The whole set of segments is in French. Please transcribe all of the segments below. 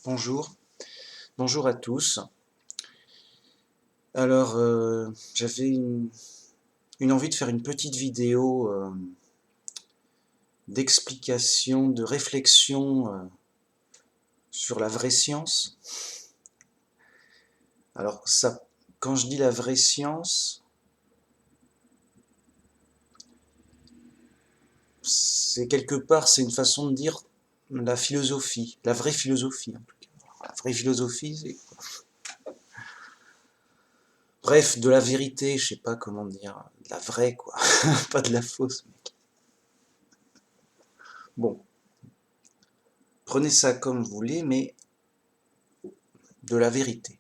Bonjour, bonjour à tous. Alors, j'avais une envie de faire une petite vidéo d'explication, de réflexion sur la vraie science. Alors, ça, quand je dis la vraie science, c'est quelque part, c'est une façon de dire la philosophie, la vraie philosophie en tout cas. La vraie philosophie, c'est bref, de la vérité, je sais pas comment dire, de la vraie quoi, pas de la fausse. Bon, prenez ça comme vous voulez, mais de la vérité.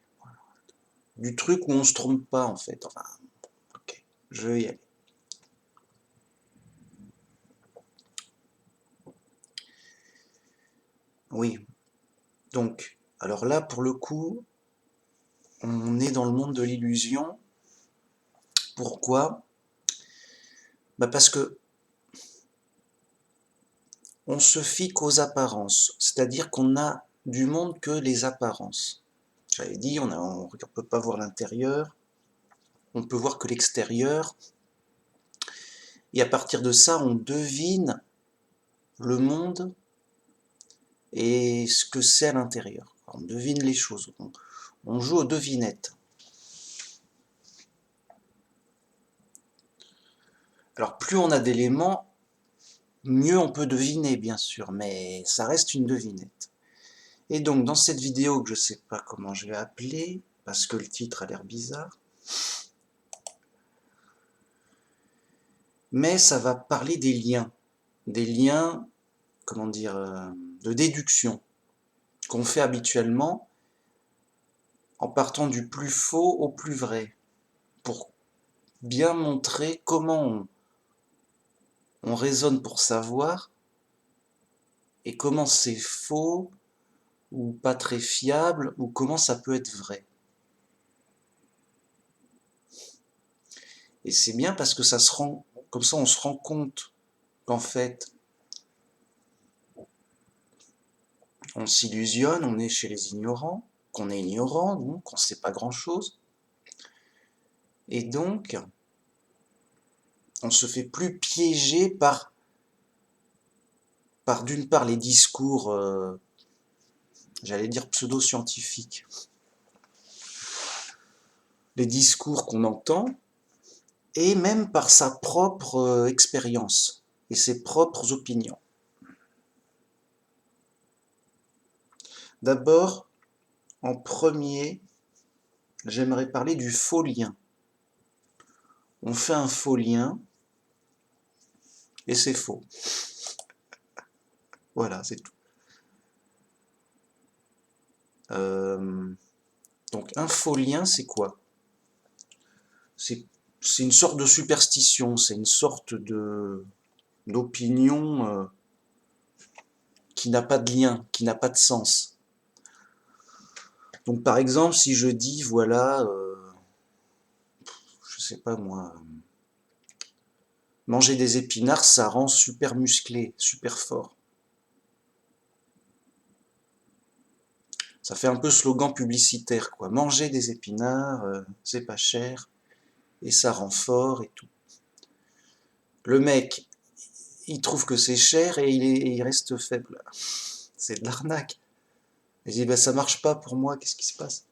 Du truc où on se trompe pas en fait. Enfin, ok, je vais y aller. Oui, donc, alors là pour le coup, on est dans le monde de l'illusion. Pourquoi? Bah parce que on se fie qu'aux apparences, c'est-à-dire qu'on n'a du monde que les apparences. J'avais dit, on ne peut pas voir l'intérieur, on peut voir que l'extérieur, et à partir de ça, on devine le monde et ce que c'est à l'intérieur. On devine les choses, on joue aux devinettes. Alors plus on a d'éléments, mieux on peut deviner bien sûr, mais ça reste une devinette. Et donc dans cette vidéo que je ne sais pas comment je vais appeler, parce que le titre a l'air bizarre, mais ça va parler des liens, comment dire, de déduction qu'on fait habituellement en partant du plus faux au plus vrai, pour bien montrer comment on raisonne pour savoir et comment c'est faux ou pas très fiable ou comment ça peut être vrai. Et c'est bien parce que ça se rend, comme ça on se rend compte qu'en fait on s'illusionne, on est chez les ignorants, qu'on est ignorant, donc qu'on ne sait pas grand-chose. Et donc on se fait plus piéger par d'une part les discours, j'allais dire pseudo-scientifiques, les discours qu'on entend, et même par sa propre expérience et ses propres opinions. D'abord, en premier, j'aimerais parler du faux lien. On fait un faux lien et c'est faux. Voilà, c'est tout. Donc un faux lien, c'est quoi? C'est une sorte de superstition, c'est une sorte d'opinion qui n'a pas de lien, qui n'a pas de sens. Donc par exemple, si je dis, voilà, je sais pas moi, manger des épinards, ça rend super musclé, super fort. Ça fait un peu slogan publicitaire, quoi. Manger des épinards, c'est pas cher, et ça rend fort et tout. Le mec, il trouve que c'est cher et il reste faible. C'est de l'arnaque. Il dit, bah, ça marche pas pour moi, qu'est-ce qui se passe?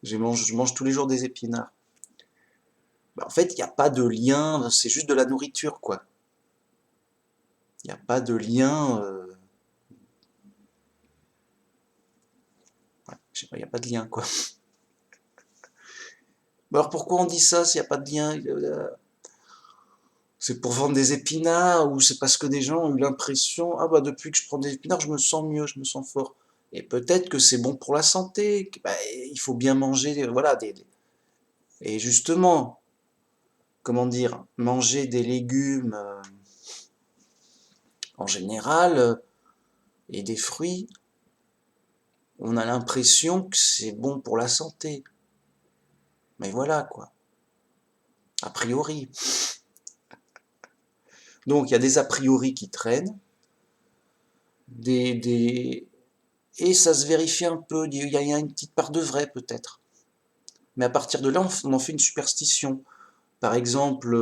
Je mange tous les jours des épinards. Bah, en fait, il n'y a pas de lien, c'est juste de la nourriture, quoi. Il n'y a pas de lien, ouais, je sais pas, il n'y a pas de lien, quoi. Alors pourquoi on dit ça s'il n'y a pas de lien? C'est pour vendre des épinards ou c'est parce que des gens ont eu l'impression, ah bah depuis que je prends des épinards, je me sens mieux, je me sens fort. Et peut-être que c'est bon pour la santé, que, bah, il faut bien manger, voilà. Et justement, comment dire, manger des légumes en général et des fruits, on a l'impression que c'est bon pour la santé. Mais voilà quoi, a priori. Donc il y a des a priori qui traînent, des et ça se vérifie un peu, il y a une petite part de vrai peut-être. Mais à partir de là, on en fait une superstition. Par exemple,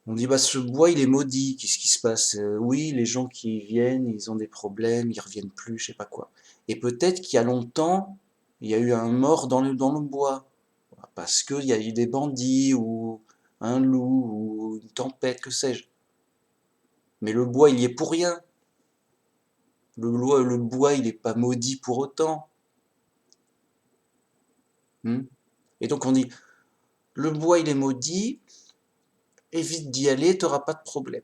on dit bah ce bois il est maudit, qu'est-ce qui se passe? Oui, les gens qui y viennent, ils ont des problèmes, ils reviennent plus, je sais pas quoi. Et peut-être qu'il y a longtemps, il y a eu un mort dans le bois, parce qu'il y a eu des bandits, ou un loup, ou une tempête, que sais-je. Mais le bois, il y est pour rien. Le bois, il n'est pas maudit pour autant. Hmm. Et donc on dit, le bois, il est maudit, évite d'y aller, t'auras pas de problème.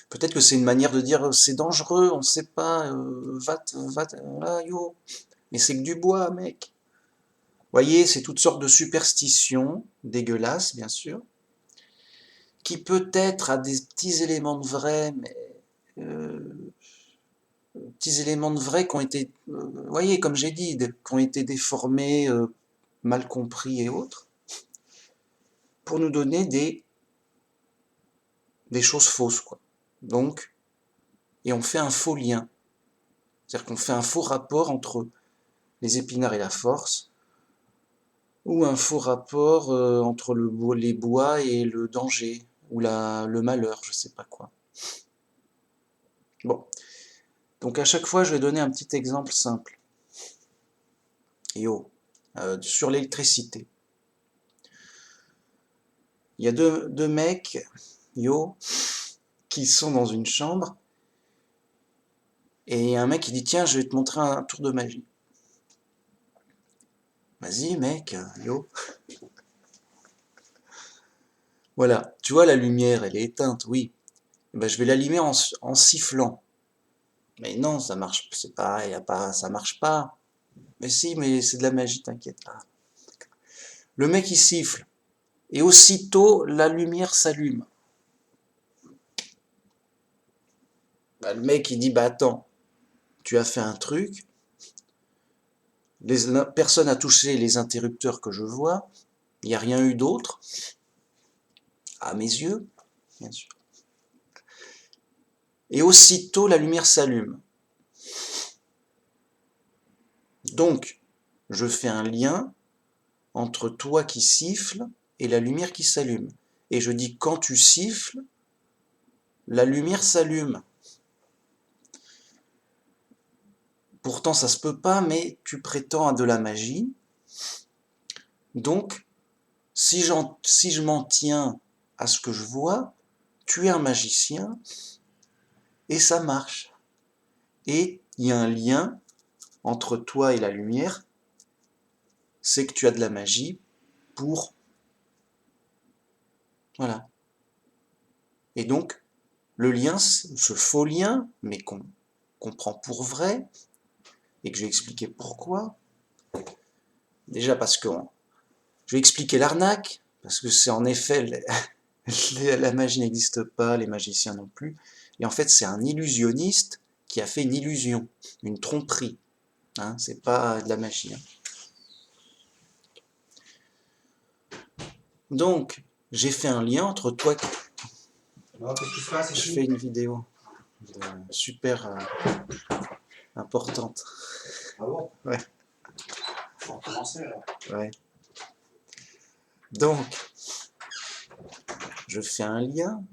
Peut-être que c'est une manière de dire, c'est dangereux, on sait pas, là, yo. Mais c'est que du bois, mec. Voyez, c'est toutes sortes de superstitions, dégueulasses, bien sûr, qui peut-être a des petits éléments de vrai, mais petits éléments de vrai qui ont été, voyez, comme j'ai dit, qui ont été déformés, mal compris et autres, pour nous donner des choses fausses, quoi. Donc, et on fait un faux lien. C'est-à-dire qu'on fait un faux rapport entre les épinards et la force, ou un faux rapport entre les bois et le danger, ou le malheur, je sais pas quoi. Bon, donc à chaque fois, je vais donner un petit exemple simple. Yo, sur l'électricité. Il y a deux mecs, yo, qui sont dans une chambre, et il y a un mec qui dit, tiens, je vais te montrer un tour de magie. Vas-y, mec, yo. Voilà, tu vois, la lumière, elle est éteinte, oui. Ben, je vais l'allumer en sifflant. Mais non, ça marche, c'est pas, ça marche pas. Mais si, mais c'est de la magie, t'inquiète pas. Le mec, il siffle, et aussitôt, la lumière s'allume. Ben, le mec, il dit, bah attends, tu as fait un truc, personne n'a touché les interrupteurs que je vois, il n'y a rien eu d'autre, à mes yeux, bien sûr. Et aussitôt, la lumière s'allume. Donc, je fais un lien entre toi qui siffles et la lumière qui s'allume. Et je dis, quand tu siffles, la lumière s'allume. Pourtant, ça se peut pas, mais tu prétends à de la magie. Donc, si je m'en tiens à ce que je vois, tu es un magicien et ça marche. Et il y a un lien entre toi et la lumière, c'est que tu as de la magie pour... Voilà. Et donc, le lien, ce faux lien, mais qu'on prend pour vrai, et que je vais expliquer pourquoi. Déjà parce que je vais expliquer l'arnaque, parce que c'est en effet, la magie n'existe pas, les magiciens non plus, et en fait c'est un illusionniste qui a fait une illusion, une tromperie, hein, c'est pas de la magie. Hein. Donc, j'ai fait un lien entre toi... Je fais une vidéo super importante. Ah bon? Ouais. On va commencer alors. Ouais. Donc, je fais un lien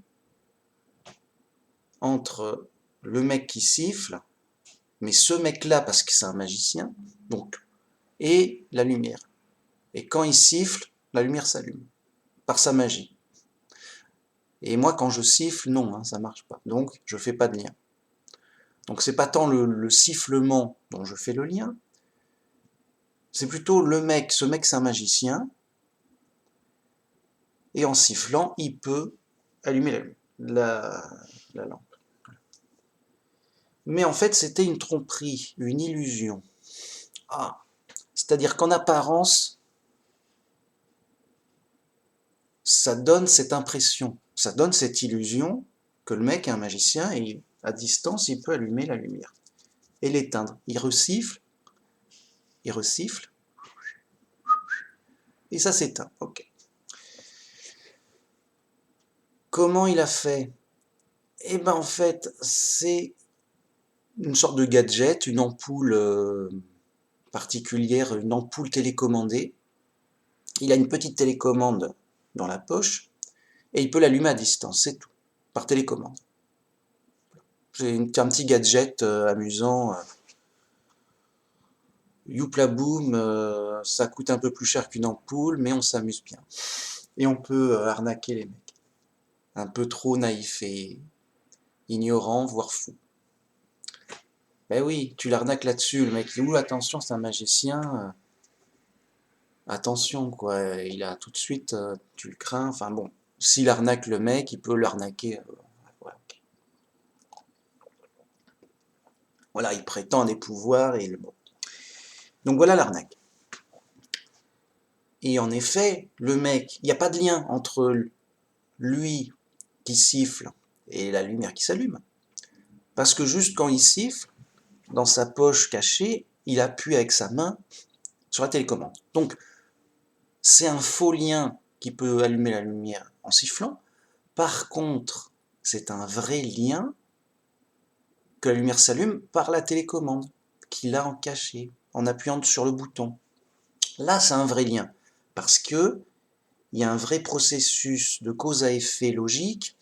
entre le mec qui siffle, mais ce mec-là, parce que c'est un magicien, donc, et la lumière. Et quand il siffle, la lumière s'allume, par sa magie. Et moi, quand je siffle, non, hein, ça marche pas. Donc, je fais pas de lien. Donc, c'est pas tant le sifflement dont je fais le lien, c'est plutôt le mec, ce mec c'est un magicien, et en sifflant, il peut allumer la lampe. Mais en fait, c'était une tromperie, une illusion. Ah, c'est-à-dire qu'en apparence, ça donne cette impression, ça donne cette illusion que le mec est un magicien et à distance, il peut allumer la lumière et l'éteindre. Il resiffle, et ça s'éteint. Ok. Comment il a fait? Eh ben en fait, c'est une sorte de gadget, une ampoule particulière, une ampoule télécommandée. Il a une petite télécommande dans la poche et il peut l'allumer à distance, c'est tout, par télécommande. C'est un petit gadget amusant. Youpla boum, ça coûte un peu plus cher qu'une ampoule, mais on s'amuse bien. Et on peut arnaquer les mecs. Un peu trop naïfs et ignorants, voire fous. Ben oui, tu l'arnaques là-dessus, le mec dit ouh attention, c'est un magicien. Attention quoi, il a tout de suite, tu le crains. Enfin bon, s'il arnaque le mec, il peut l'arnaquer. Voilà. Voilà, il prétend des pouvoirs et bon. Donc voilà l'arnaque. Et en effet, le mec, il n'y a pas de lien entre lui qui siffle et la lumière qui s'allume. Parce que juste quand il siffle, dans sa poche cachée, il appuie avec sa main sur la télécommande. Donc, c'est un faux lien qui peut allumer la lumière en sifflant. Par contre, c'est un vrai lien que la lumière s'allume par la télécommande, qu'il a en cachet, en appuyant sur le bouton. Là, c'est un vrai lien, parce que il y a un vrai processus de cause à effet logique,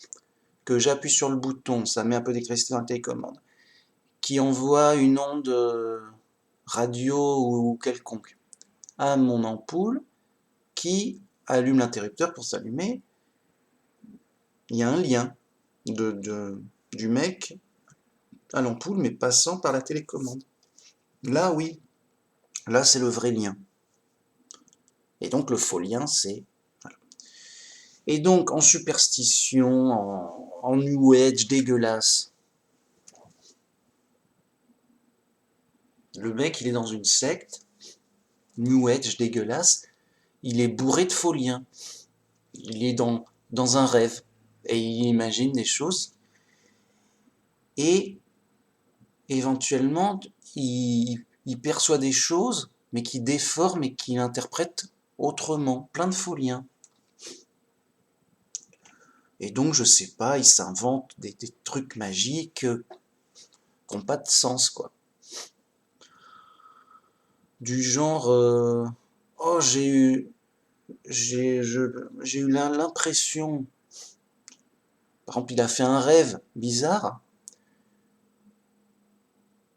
que j'appuie sur le bouton, ça met un peu d'électricité dans la télécommande, qui envoie une onde radio ou quelconque à mon ampoule, qui allume l'interrupteur pour s'allumer. Il y a un lien du mec à l'ampoule, mais passant par la télécommande. Là, oui, là, c'est le vrai lien. Et donc, le faux lien, c'est... Voilà. Et donc, en superstition, en New Age dégueulasse, le mec, il est dans une secte, New Age dégueulasse, il est bourré de faux liens. Il est dans un rêve, et il imagine des choses, et éventuellement, il perçoit des choses, mais qui déforment et qui interprète autrement, plein de faux liens. Et donc, je sais pas, il s'invente des trucs magiques qui n'ont pas de sens, quoi. Du genre, oh, j'ai eu l'impression, par exemple, il a fait un rêve bizarre,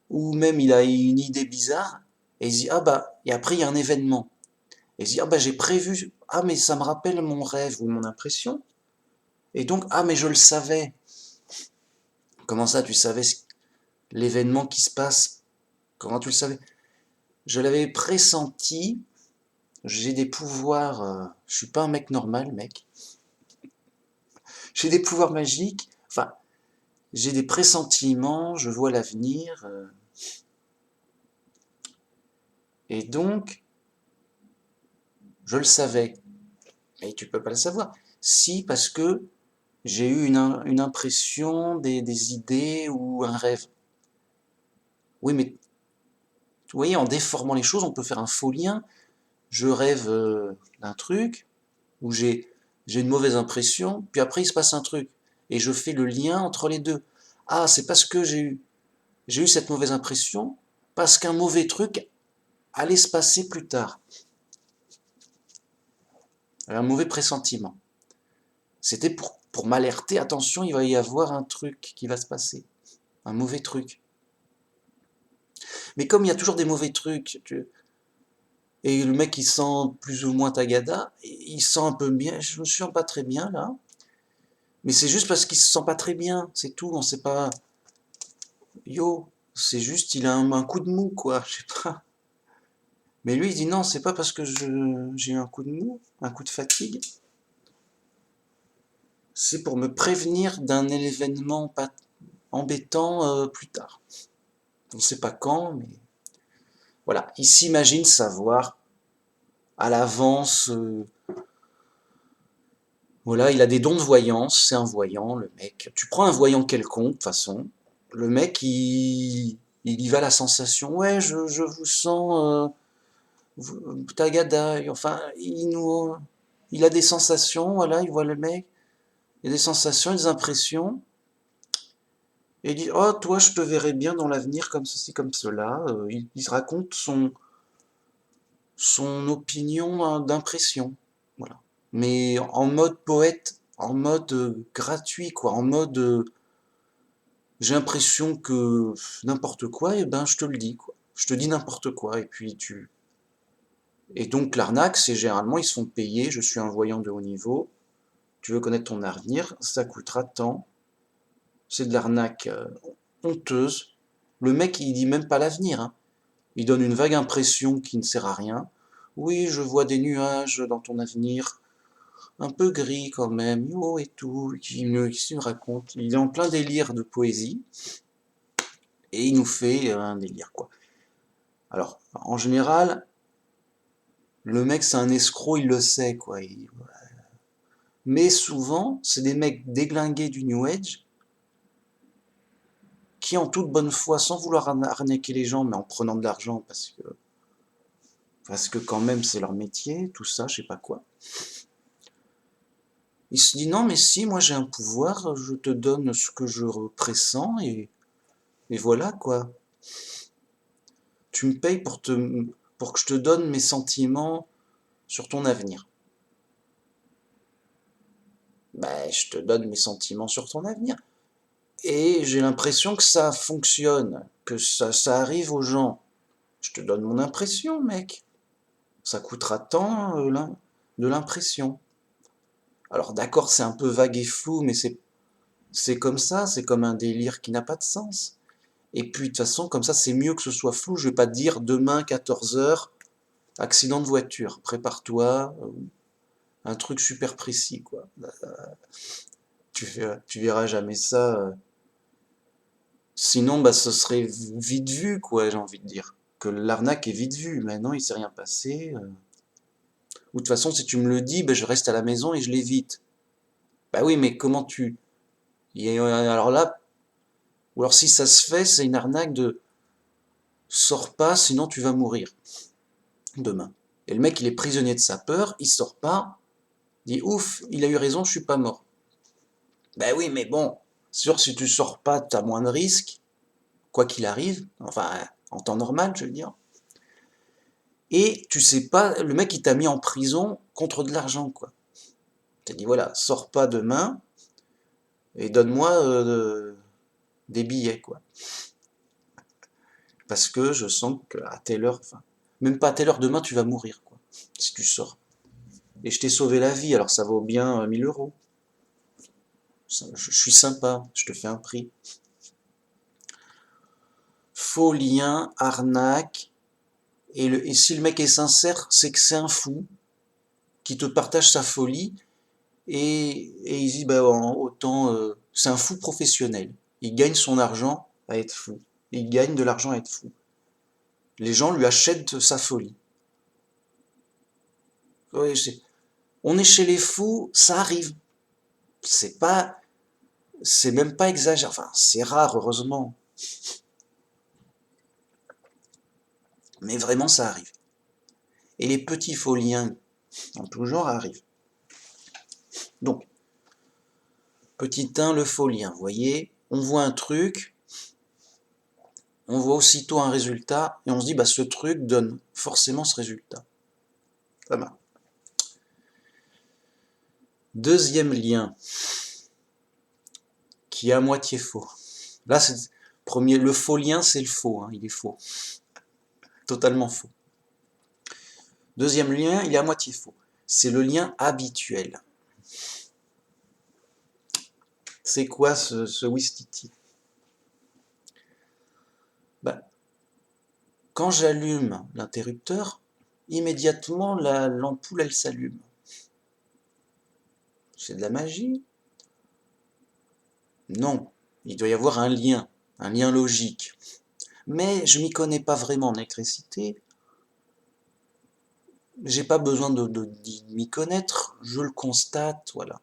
ou même il a eu une idée bizarre, et il se dit, ah bah, et après il y a un événement. Et il se dit, ah bah j'ai prévu, ah mais ça me rappelle mon rêve ou mon impression, et donc, ah mais je le savais. Comment ça, tu savais l'événement qui se passe? Comment tu le savais? Je l'avais pressenti, j'ai des pouvoirs, je suis pas un mec normal, mec. J'ai des pouvoirs magiques, enfin, j'ai des pressentiments, je vois l'avenir, et donc, je le savais. Mais tu peux pas le savoir. Si, parce que j'ai eu une impression, des idées ou un rêve. Oui, mais vous voyez, en déformant les choses, on peut faire un faux lien. Je rêve d'un truc, où j'ai une mauvaise impression, puis après il se passe un truc. Et je fais le lien entre les deux. Ah, c'est parce que j'ai eu cette mauvaise impression, parce qu'un mauvais truc allait se passer plus tard. Un mauvais pressentiment. C'était pour m'alerter, attention, il va y avoir un truc qui va se passer. Un mauvais truc. Mais comme il y a toujours des mauvais trucs, et le mec il sent plus ou moins tagada, il sent un peu bien, je me sens pas très bien là, mais c'est juste parce qu'il se sent pas très bien, c'est tout, on sait pas, yo, c'est juste il a un coup de mou quoi, je sais pas. Mais lui il dit non, c'est pas parce que j'ai eu un coup de mou, un coup de fatigue, c'est pour me prévenir d'un événement pas embêtant plus tard. On sait pas quand, mais voilà, il s'imagine savoir à l'avance. Voilà, il a des dons de voyance, c'est un voyant, le mec. Tu prends un voyant quelconque, de toute façon, le mec, il y va la sensation, ouais, je vous sens tagada, enfin, il a des sensations, voilà, il voit le mec, il y a des sensations, des impressions, et il dit « Oh, toi, je te verrais bien dans l'avenir comme ceci, comme cela. » Il se raconte son opinion d'impression, voilà. Mais en mode poète, en mode gratuit, quoi, en mode j'ai l'impression que n'importe quoi, et ben je te le dis, quoi. Je te dis n'importe quoi, et puis tu... Et donc l'arnaque, c'est généralement, ils se font payer, je suis un voyant de haut niveau, tu veux connaître ton avenir, ça coûtera tant. C'est de l'arnaque honteuse. Le mec, il dit même pas l'avenir, hein. Il donne une vague impression qui ne sert à rien. Oui, je vois des nuages dans ton avenir, un peu gris quand même, yo et tout, qui me raconte. Il est en plein délire de poésie, et il nous fait un délire, quoi. Alors, en général, le mec c'est un escroc, il le sait, quoi. Mais souvent, c'est des mecs déglingués du New Age, qui en toute bonne foi, sans vouloir arnaquer les gens, mais en prenant de l'argent, parce que quand même c'est leur métier, tout ça, je sais pas quoi. Il se dit non mais si, moi j'ai un pouvoir, je te donne ce que je pressens, et voilà quoi. Tu me payes pour que je te donne mes sentiments sur ton avenir. Ben, je te donne mes sentiments sur ton avenir. Et j'ai l'impression que ça fonctionne, que ça arrive aux gens. Je te donne mon impression, mec. Ça coûtera tant de l'impression. Alors d'accord, c'est un peu vague et flou, mais c'est comme ça, c'est comme un délire qui n'a pas de sens. Et puis de toute façon, comme ça, c'est mieux que ce soit flou. Je vais pas te dire demain 14 h, accident de voiture, prépare-toi, un truc super précis, quoi. Tu verras jamais ça. Sinon, bah, ce serait vite vu, quoi, j'ai envie de dire. Que l'arnaque est vite vue. Maintenant, il s'est rien passé. Ou de toute façon, si tu me le dis, bah, je reste à la maison et je l'évite. Bah oui, mais comment tu... Alors là, ou alors si ça se fait, c'est une arnaque de sors pas, sinon tu vas mourir demain. Et le mec, il est prisonnier de sa peur, il sort pas, il dit ouf, il a eu raison, je suis pas mort. Ben oui, mais bon, sûr, si tu sors pas, t'as moins de risques, quoi qu'il arrive, enfin, en temps normal, je veux dire. Et tu sais pas, le mec, il t'a mis en prison contre de l'argent, quoi. T'as dit voilà, sors pas demain et donne-moi des billets, quoi. Parce que je sens qu'à telle heure, enfin, même pas à telle heure demain, tu vas mourir, quoi, si tu sors. Et je t'ai sauvé la vie, alors ça vaut bien 1000 €. Je suis sympa, je te fais un prix. Faux lien, arnaque, et si le mec est sincère, c'est que c'est un fou qui te partage sa folie, et il dit bah autant c'est un fou professionnel. Il gagne son argent à être fou. Il gagne de l'argent à être fou. Les gens lui achètent sa folie. Ouais, on est chez les fous, ça arrive. C'est pas, c'est même pas exagéré. Enfin, c'est rare, heureusement. Mais vraiment, ça arrive. Et les petits faux liens en tout genre arrivent. Donc, petit 1, le faux lien. Vous voyez, on voit un truc, on voit aussitôt un résultat, et on se dit, bah, ce truc donne forcément ce résultat. Ça marche. Deuxième lien, qui est à moitié faux. Là, c'est premier, le faux lien, c'est le faux, hein, il est faux. Totalement faux. Deuxième lien, il est à moitié faux. C'est le lien habituel. C'est quoi ce Wistiti? Ben, quand j'allume l'interrupteur, immédiatement l'ampoule elle s'allume. C'est de la magie? Non, il doit y avoir un lien logique. Mais je m'y connais pas vraiment en électricité. J'ai pas besoin de m'y connaître, je le constate, voilà.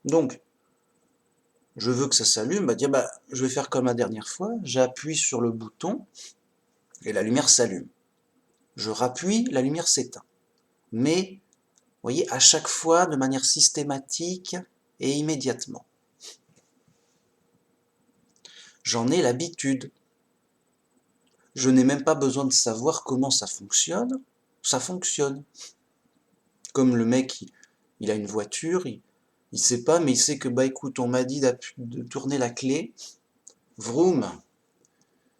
Donc, je veux que ça s'allume, bah, dire, bah, je vais faire comme la dernière fois, j'appuie sur le bouton et la lumière s'allume. Je rappuie, la lumière s'éteint. Mais, vous voyez, à chaque fois, de manière systématique, et immédiatement. J'en ai l'habitude. Je n'ai même pas besoin de savoir comment ça fonctionne. Ça fonctionne. Comme le mec, il a une voiture, il sait pas, mais il sait que, bah écoute, on m'a dit de tourner la clé. Vroom.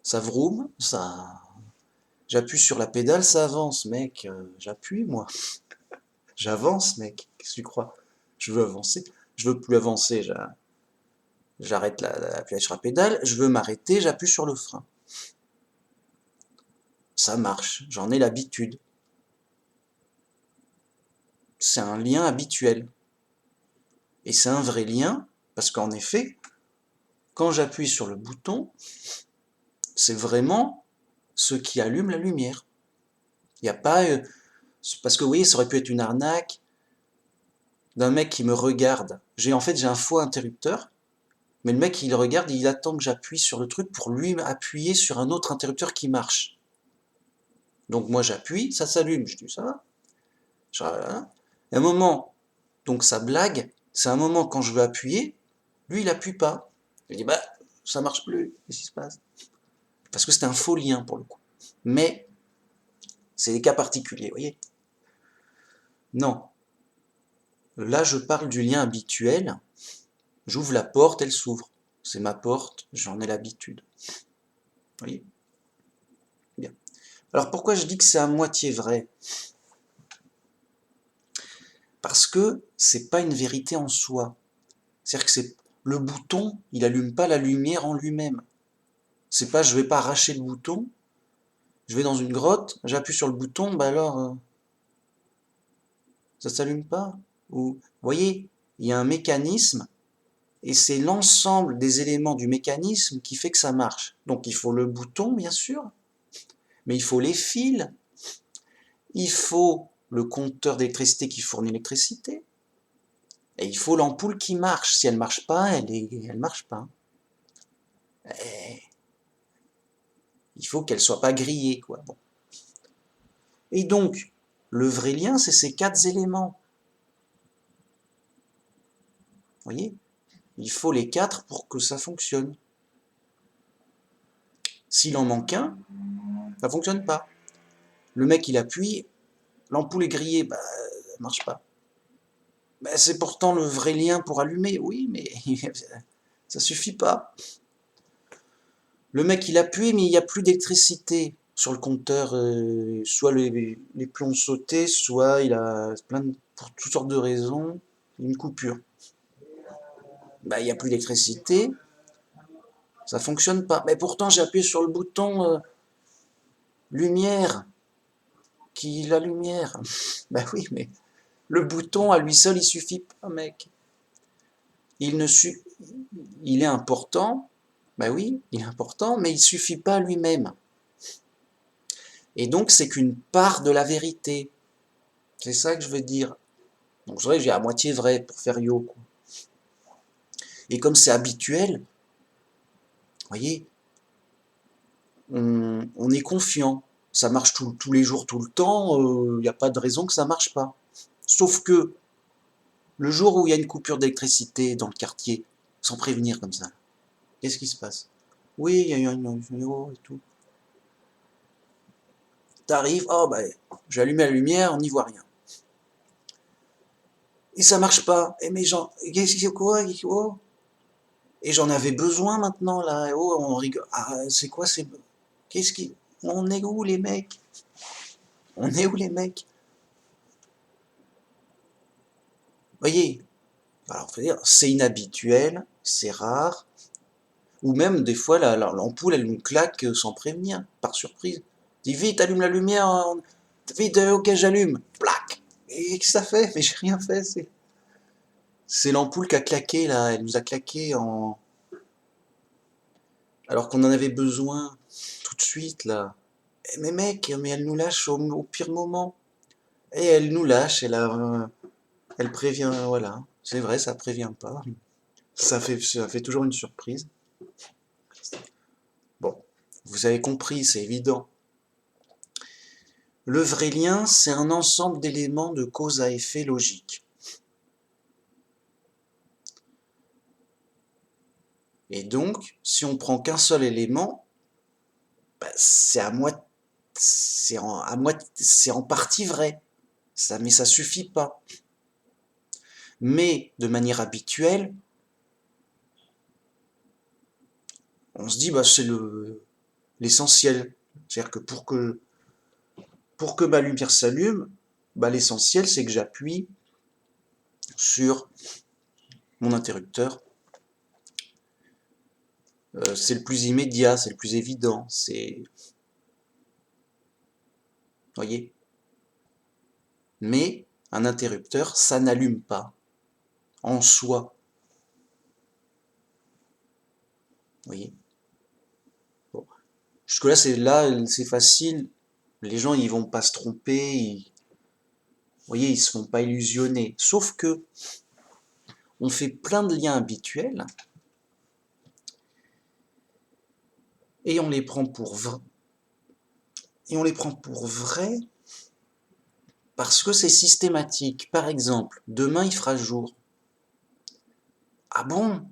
Ça vroom, ça... J'appuie sur la pédale, ça avance, mec. J'appuie, moi. J'avance, mec. Qu'est-ce que tu crois? Je veux avancer. Je veux plus avancer, j'arrête d'appuyer sur la pédale. Je veux m'arrêter, j'appuie sur le frein. Ça marche, j'en ai l'habitude. C'est un lien habituel. Et c'est un vrai lien, parce qu'en effet, quand j'appuie sur le bouton, c'est vraiment ce qui allume la lumière. Il n'y a pas... parce que vous voyez, ça aurait pu être une arnaque d'un mec qui me regarde. En fait, j'ai un faux interrupteur, mais le mec, il regarde, il attend que j'appuie sur le truc pour lui appuyer sur un autre interrupteur qui marche. Donc moi, j'appuie, ça s'allume. Je dis, ça va. Et à un moment, donc ça blague, c'est un moment quand je veux appuyer, lui, il appuie pas. Il dit, bah, ça marche plus, qu'est-ce qui se passe? Parce que c'est un faux lien pour le coup. Mais, c'est des cas particuliers, vous voyez? Non. Là, je parle du lien habituel. J'ouvre la porte, elle s'ouvre. C'est ma porte, j'en ai l'habitude. Vous voyez? Bien. Alors pourquoi je dis que c'est à moitié vrai? Parce que c'est pas une vérité en soi. C'est-à-dire que le bouton, il allume pas la lumière en lui-même. C'est pas, je vais pas arracher le bouton, je vais dans une grotte, j'appuie sur le bouton, bah alors, ça s'allume pas. Ou, vous voyez, il y a un mécanisme, et c'est l'ensemble des éléments du mécanisme qui fait que ça marche. Donc il faut le bouton, bien sûr, mais il faut les fils, il faut le compteur d'électricité qui fournit l'électricité, et il faut l'ampoule qui marche. Si elle marche pas, elle marche pas. Et il faut qu'elle soit pas grillée, quoi. Bon. Et donc, le vrai lien, c'est ces 4 éléments. Vous voyez? Il faut les 4 pour que ça fonctionne. S'il en manque un, ça ne fonctionne pas. Le mec, il appuie, l'ampoule est grillée, bah, ça ne marche pas. Bah, c'est pourtant le vrai lien pour allumer, oui, mais ça suffit pas. Le mec, il appuie, mais il n'y a plus d'électricité sur le compteur. Soit les plombs sautés, soit il a pour toutes sortes de raisons, une coupure. Bah, il n'y a plus d'électricité, ça fonctionne pas. Mais pourtant, j'ai appuyé sur le bouton lumière, la lumière. Bah oui, mais le bouton à lui seul, il suffit pas, mec. Il est important, bah oui, il est important, mais il suffit pas lui-même. Et donc, c'est qu'une part de la vérité. C'est ça que je veux dire. Donc, c'est vrai que j'ai à moitié vrai pour faire yo, quoi. Et comme c'est habituel, vous voyez, on est confiant. Ça marche tous les jours, tout le temps, il n'y a pas de raison que ça marche pas. Sauf que le jour où il y a une coupure d'électricité dans le quartier, sans prévenir comme ça, qu'est-ce qui se passe? Oui, il y a eu une et tout. T'arrives, oh bah, j'ai allumé la lumière, on n'y voit rien. Et ça marche pas. Et mais qu'est-ce que c'est quoi? Oh. Et j'en avais besoin maintenant là. Oh, on rigole. Ah, c'est quoi qu'est-ce qui. On est où les mecs? On est où les mecs? Voyez, alors faut dire, c'est inhabituel, c'est rare, ou même des fois l'ampoule elle nous claque sans prévenir, par surprise. Dis vite, allume la lumière, vite, ok j'allume, plac. Et qu'est-ce que ça fait? Mais j'ai rien fait, c'est l'ampoule qui a claqué là, elle nous a claqué alors qu'on en avait besoin tout de suite là. Mais mec, mais elle nous lâche au pire moment. Et elle nous lâche, elle prévient, voilà. C'est vrai, ça prévient pas. Ça fait toujours une surprise. Bon, vous avez compris, c'est évident. Le vrai lien, c'est un ensemble d'éléments de cause à effet logique. Et donc, si on prend qu'un seul élément, bah, c'est en partie vrai. Mais ça suffit pas. Mais de manière habituelle, on se dit bah c'est l'essentiel. C'est-à-dire que pour que ma lumière s'allume, bah, l'essentiel c'est que j'appuie sur mon interrupteur. C'est le plus immédiat, c'est le plus évident, voyez. Mais un interrupteur, ça n'allume pas en soi. Voyez. Bon. Jusque-là, c'est facile. Les gens, ils vont pas se tromper. Voyez, ils se font pas illusionner. Sauf que on fait plein de liens habituels et on les prend pour vrai. Et on les prend pour vrai parce que c'est systématique. Par exemple, demain il fera jour. Ah bon?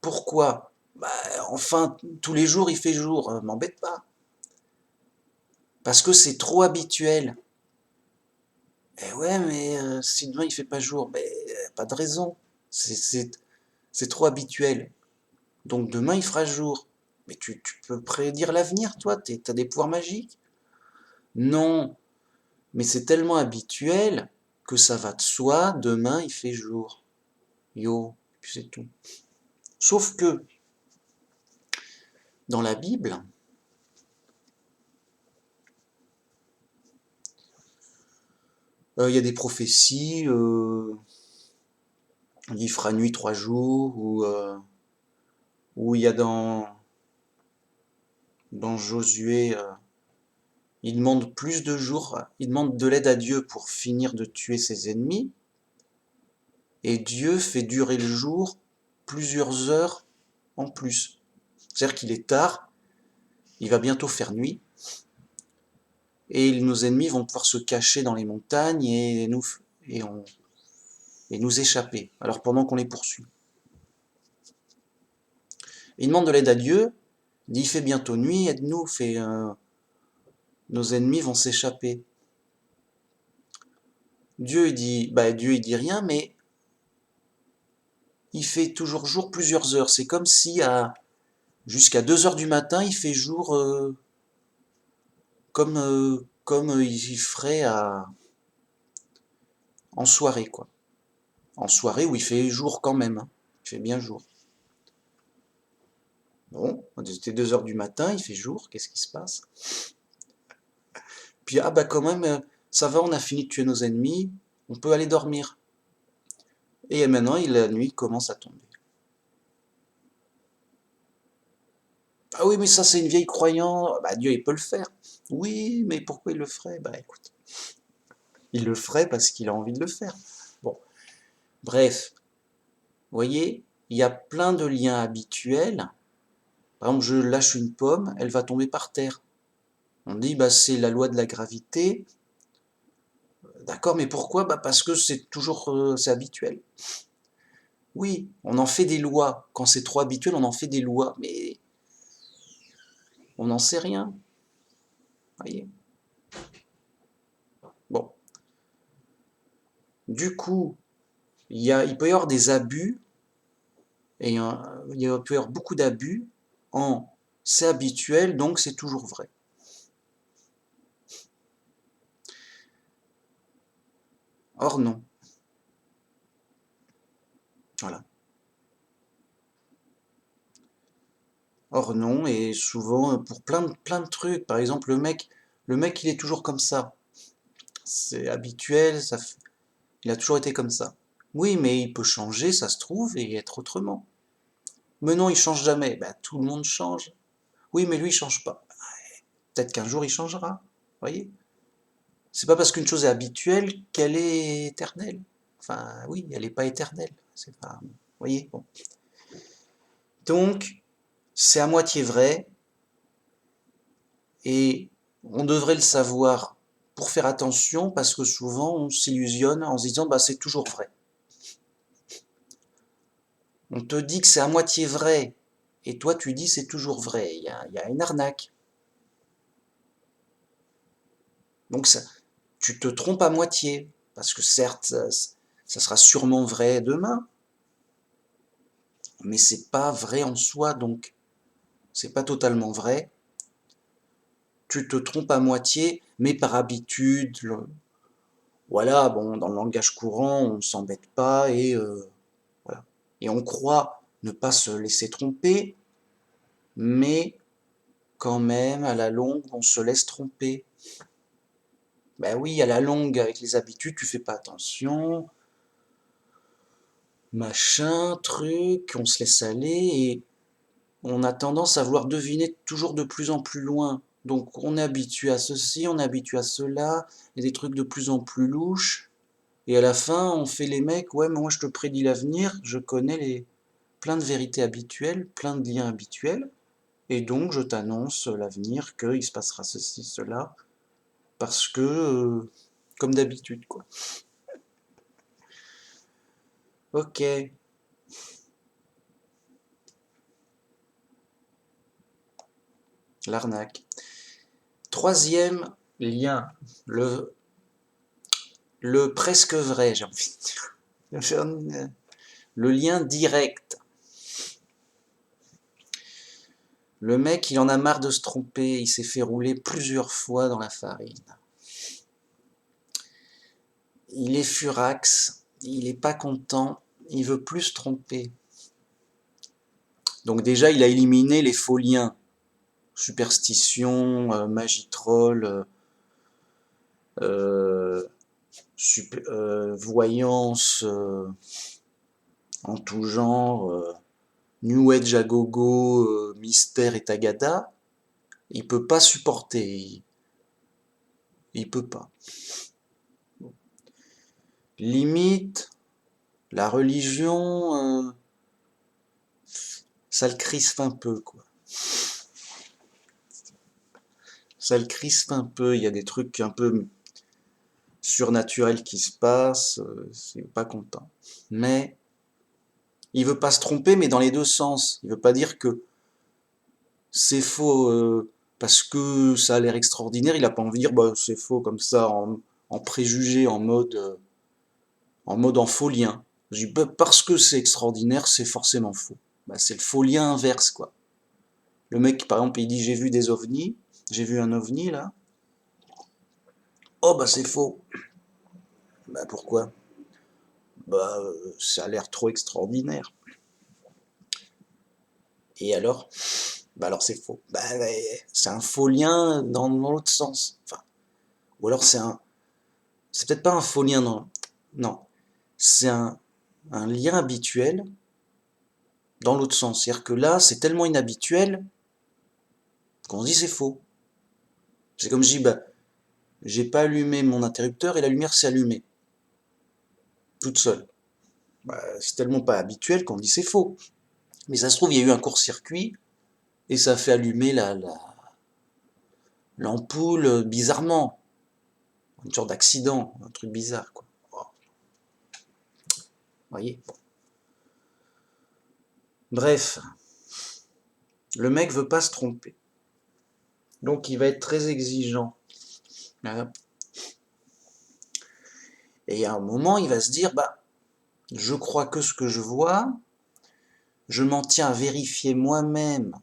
Pourquoi? Bah, enfin, tous les jours il fait jour, m'embête pas. Parce que c'est trop habituel. Eh ouais, mais si demain il fait pas jour, ben, pas de raison. C'est trop habituel. Donc demain il fera jour. Mais tu peux prédire l'avenir, toi, t'as des pouvoirs magiques? Non, mais c'est tellement habituel que ça va de soi, demain il fait jour. Yo, puis c'est tout. Sauf que dans la Bible, il y a des prophéties, il fera nuit 3 jours, ou il y a dans Josué, il demande plus de jours, il demande de l'aide à Dieu pour finir de tuer ses ennemis, et Dieu fait durer le jour plusieurs heures en plus. C'est-à-dire qu'il est tard, il va bientôt faire nuit, et nos ennemis vont pouvoir se cacher dans les montagnes et nous échapper, alors pendant qu'on les poursuit. Il demande de l'aide à Dieu, il dit il fait bientôt nuit, aide-nous, nos ennemis vont s'échapper. Dieu il dit rien, mais il fait toujours jour plusieurs heures. C'est comme si jusqu'à 2 heures du matin, il fait jour comme il ferait en soirée, quoi. En soirée où il fait jour quand même, hein. Il fait bien jour. Bon, c'était 2 heures du matin, il fait jour, qu'est-ce qui se passe? Puis ah bah quand même, ça va, on a fini de tuer nos ennemis, on peut aller dormir. Et maintenant, la nuit commence à tomber. Ah oui, mais ça c'est une vieille croyance, bah Dieu il peut le faire. Oui, mais pourquoi il le ferait? Bah écoute, il le ferait parce qu'il a envie de le faire. Bon, bref, vous voyez, il y a plein de liens habituels. Par exemple, je lâche une pomme, elle va tomber par terre. On dit, bah c'est la loi de la gravité. D'accord, mais pourquoi? Bah parce que c'est habituel. Oui, on en fait des lois. Quand c'est trop habituel, on en fait des lois, mais on n'en sait rien. Voyez. Bon, du coup, il peut y avoir des abus, et il peut y avoir beaucoup d'abus en c'est habituel, donc c'est toujours vrai. Or non. Voilà. Or non, et souvent pour plein de trucs. Par exemple, le mec il est toujours comme ça. C'est habituel, il a toujours été comme ça. Oui, mais il peut changer, ça se trouve, et être autrement. Mais non, il change jamais. Bah, tout le monde change. Oui, mais lui, il change pas. Peut-être qu'un jour, il changera. Voyez? C'est pas parce qu'une chose est habituelle qu'elle est éternelle. Enfin, oui, elle n'est pas éternelle. C'est pas. Voyez? Bon. Donc, c'est à moitié vrai, et on devrait le savoir pour faire attention, parce que souvent, on s'illusionne en se disant, bah, c'est toujours vrai. On te dit que c'est à moitié vrai, et toi tu dis c'est toujours vrai, il y a une arnaque. Donc ça, tu te trompes à moitié, parce que certes, ça sera sûrement vrai demain, mais c'est pas vrai en soi, donc c'est pas totalement vrai. Tu te trompes à moitié, mais par habitude, voilà, bon, dans le langage courant, on s'embête pas et voilà. Et on croit ne pas se laisser tromper, mais quand même, à la longue, on se laisse tromper. Ben oui, à la longue, avec les habitudes, tu fais pas attention, machin, truc, on se laisse aller et on a tendance à vouloir deviner toujours de plus en plus loin. Donc on est habitué à ceci, on est habitué à cela, il y a des trucs de plus en plus louches. Et à la fin, on fait les mecs, ouais, mais moi je te prédis l'avenir, je connais plein de vérités habituelles, plein de liens habituels, et donc je t'annonce l'avenir, qu'il se passera ceci, cela, parce que, comme d'habitude, quoi. Ok, l'arnaque. Troisième lien, le presque vrai, j'ai envie de dire. Le lien direct. Le mec, il en a marre de se tromper, il s'est fait rouler plusieurs fois dans la farine. Il est furax, il est pas content, il veut plus se tromper. Donc déjà, il a éliminé les faux liens. Superstition, magie troll, euh, voyance en tout genre, New Age à gogo, mystère et tagada. Il peut pas supporter, il peut pas. Limite, la religion, ça le crispe un peu, quoi. Ça le crispe un peu, il y a des trucs un peu surnaturels qui se passent, c'est pas content. Mais il veut pas se tromper, mais dans les deux sens. Il veut pas dire que c'est faux parce que ça a l'air extraordinaire, il a pas envie de dire bah c'est faux comme ça en préjugé, en mode en faux lien. Je dis, bah, parce que c'est extraordinaire, c'est forcément faux. Bah, c'est le faux lien inverse, quoi. Le mec, par exemple, il dit j'ai vu des ovnis, j'ai vu un ovni là. Oh bah c'est faux. Bah pourquoi? Bah ça a l'air trop extraordinaire. Et alors? Bah alors c'est faux. Bah ouais, c'est un faux lien dans l'autre sens. Enfin, ou alors c'est peut-être pas un faux lien dans, non, c'est un lien habituel dans l'autre sens. C'est-à-dire que là, c'est tellement inhabituel qu'on se dit c'est faux. C'est comme je dis, bah, j'ai pas allumé mon interrupteur et la lumière s'est allumée, toute seule. Bah, c'est tellement pas habituel qu'on dit c'est faux. Mais ça se trouve, il y a eu un court-circuit et ça a fait allumer l'ampoule bizarrement. Une sorte d'accident, un truc bizarre, quoi. Vous voyez? Bref, le mec veut pas se tromper. Donc il va être très exigeant. Et à un moment, il va se dire, bah, je crois que ce que je vois, je m'en tiens à vérifier moi-même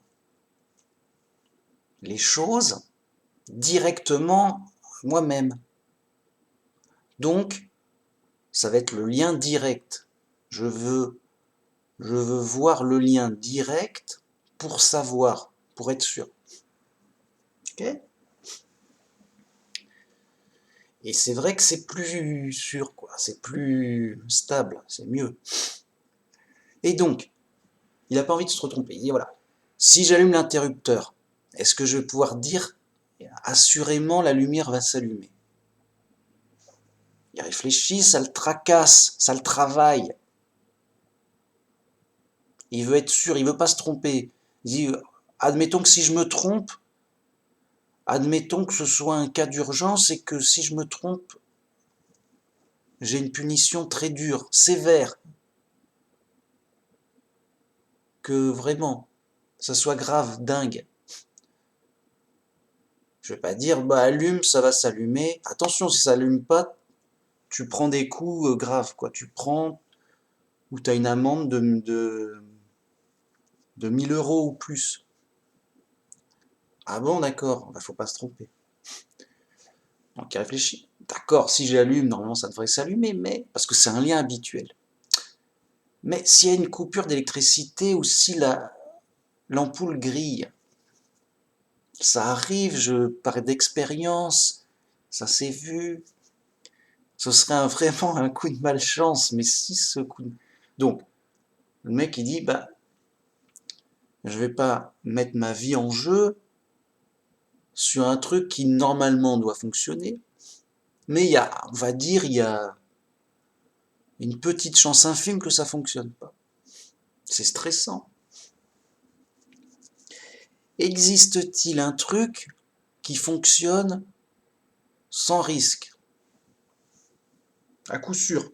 les choses directement moi-même. Donc, ça va être le lien direct. Je veux, je veux voir le lien direct pour savoir, pour être sûr. Ok? Et c'est vrai que c'est plus sûr, quoi. C'est plus stable, c'est mieux. Et donc, il n'a pas envie de se tromper. Il dit voilà, si j'allume l'interrupteur, est-ce que je vais pouvoir dire assurément la lumière va s'allumer? Il réfléchit, ça le tracasse, ça le travaille. Il veut être sûr, il veut pas se tromper. Il dit admettons que si je me trompe, admettons que ce soit un cas d'urgence et que si je me trompe, j'ai une punition très dure, sévère, que vraiment. ça soit grave, dingue. Je vais pas dire, bah allume, ça va s'allumer. Attention, si ça allume pas, tu prends des coups graves, quoi. Tu prends, ou tu as une amende de 1 000 € ou plus. Ah bon, d'accord, bah, faut pas se tromper. Donc il réfléchit. D'accord, si j'allume, normalement ça devrait s'allumer, mais parce que c'est un lien habituel. Mais s'il y a une coupure d'électricité ou si l'ampoule grille, ça arrive, je parle d'expérience, ça s'est vu. Ce serait vraiment un coup de malchance, mais si ce coup de... Donc, le mec il dit, bah, je vais pas mettre ma vie en jeu sur un truc qui normalement doit fonctionner, mais il y a, on va dire, il y a une petite chance infime que ça fonctionne pas. C'est stressant. Existe-t-il un truc qui fonctionne sans risque? À coup sûr.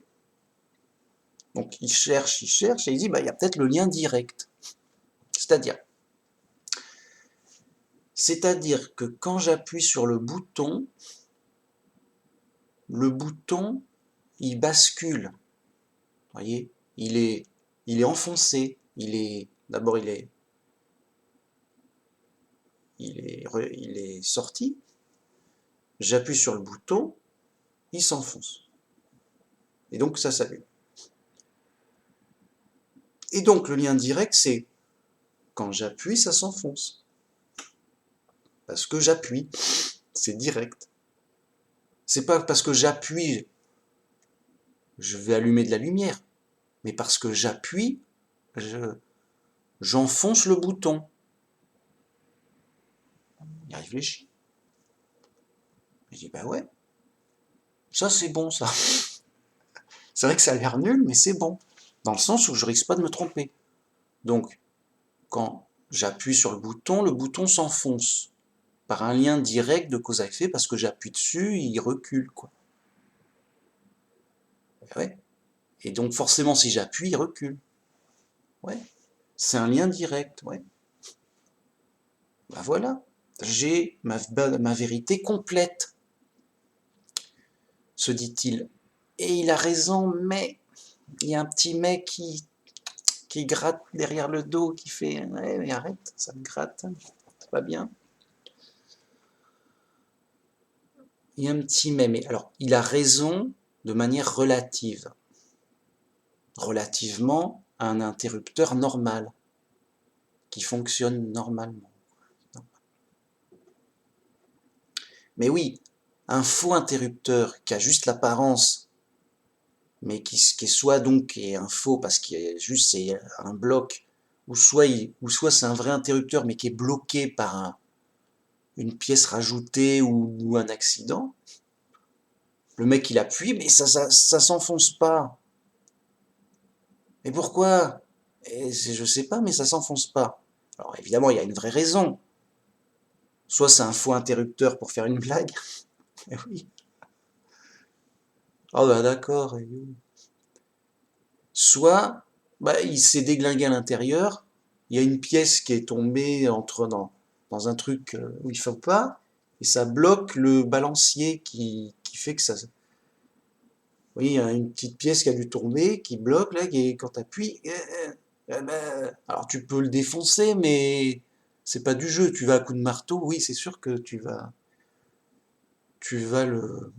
Donc il cherche, et il dit, bah, il y a peut-être le lien direct. C'est-à-dire que quand j'appuie sur le bouton, il bascule. Vous voyez, il est enfoncé. D'abord, il est sorti. J'appuie sur le bouton, il s'enfonce. Et donc, ça s'allume. Et donc, le lien direct, c'est quand j'appuie, ça s'enfonce. Parce que j'appuie. C'est direct. C'est pas parce que j'appuie, je vais allumer de la lumière. Mais parce que j'appuie, j'enfonce le bouton. Il réfléchit. Je dis, bah ouais, ça c'est bon ça. C'est vrai que ça a l'air nul, mais c'est bon. Dans le sens où je risque pas de me tromper. Donc, quand j'appuie sur le bouton s'enfonce. Par un lien direct de cause à effet, parce que j'appuie dessus, il recule, quoi. Ouais. Et donc forcément, si j'appuie, il recule. Ouais. C'est un lien direct, ouais. Bah voilà. J'ai ma vérité complète, se dit-il. Et il a raison, mais il y a un petit mec qui gratte derrière le dos, qui fait ouais, mais arrête, ça me gratte, c'est pas bien. Il y a un petit mais alors, il a raison de manière relative, relativement à un interrupteur normal, qui fonctionne normalement. Mais oui, un faux interrupteur qui a juste l'apparence, mais qui est soit donc est un faux parce qu'il est juste c'est un bloc, ou soit c'est un vrai interrupteur mais qui est bloqué par une pièce rajoutée ou un accident. Le mec il appuie, mais ça s'enfonce pas. Mais pourquoi? Je sais pas, mais ça s'enfonce pas. Alors évidemment, il y a une vraie raison. Soit c'est un faux interrupteur pour faire une blague. Eh oui. Ah bah d'accord. Soit bah, il s'est déglingué à l'intérieur, il y a une pièce qui est tombée dans un truc où il ne faut pas, et ça bloque le balancier qui fait que ça... Oui, il y a une petite pièce qui a dû tomber, qui bloque, là, et quand tu appuies... alors tu peux le défoncer, mais c'est pas du jeu. Tu vas à coup de marteau, oui, c'est sûr que tu vas le...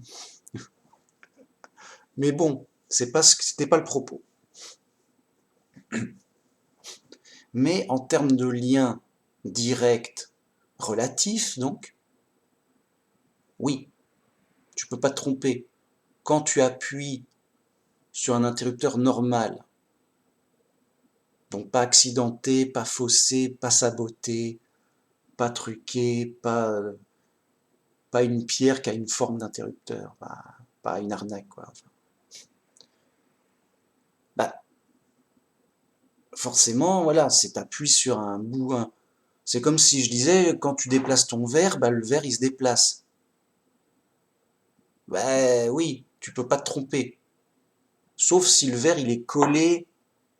Mais bon, c'était pas le propos. Mais en termes de lien direct relatif, donc, oui, tu peux pas te tromper. Quand tu appuies sur un interrupteur normal, donc pas accidenté, pas faussé, pas saboté, pas truqué, pas une pierre qui a une forme d'interrupteur, pas une arnaque, quoi. Enfin, bah, forcément, voilà, c'est t'appuies sur un bout. C'est comme si je disais, quand tu déplaces ton verre, bah, le verre il se déplace. Bah oui, tu peux pas te tromper. Sauf si le verre il est collé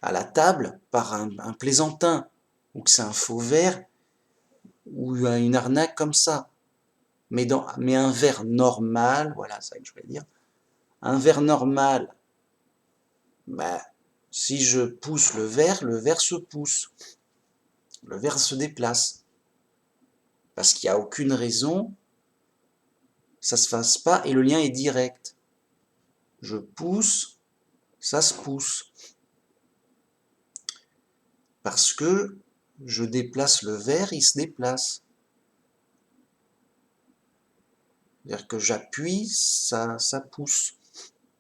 à la table par un plaisantin. ou que c'est un faux verre, ou une arnaque comme ça. Mais un verre normal, voilà, c'est ça que je voulais dire. Un verre normal, bah, si je pousse le verre se pousse. Le verre se déplace. Parce qu'il n'y a aucune raison, ça se fasse pas, et le lien est direct. Je pousse, ça se pousse. Parce que je déplace le verre, il se déplace. C'est-à-dire que j'appuie, ça pousse.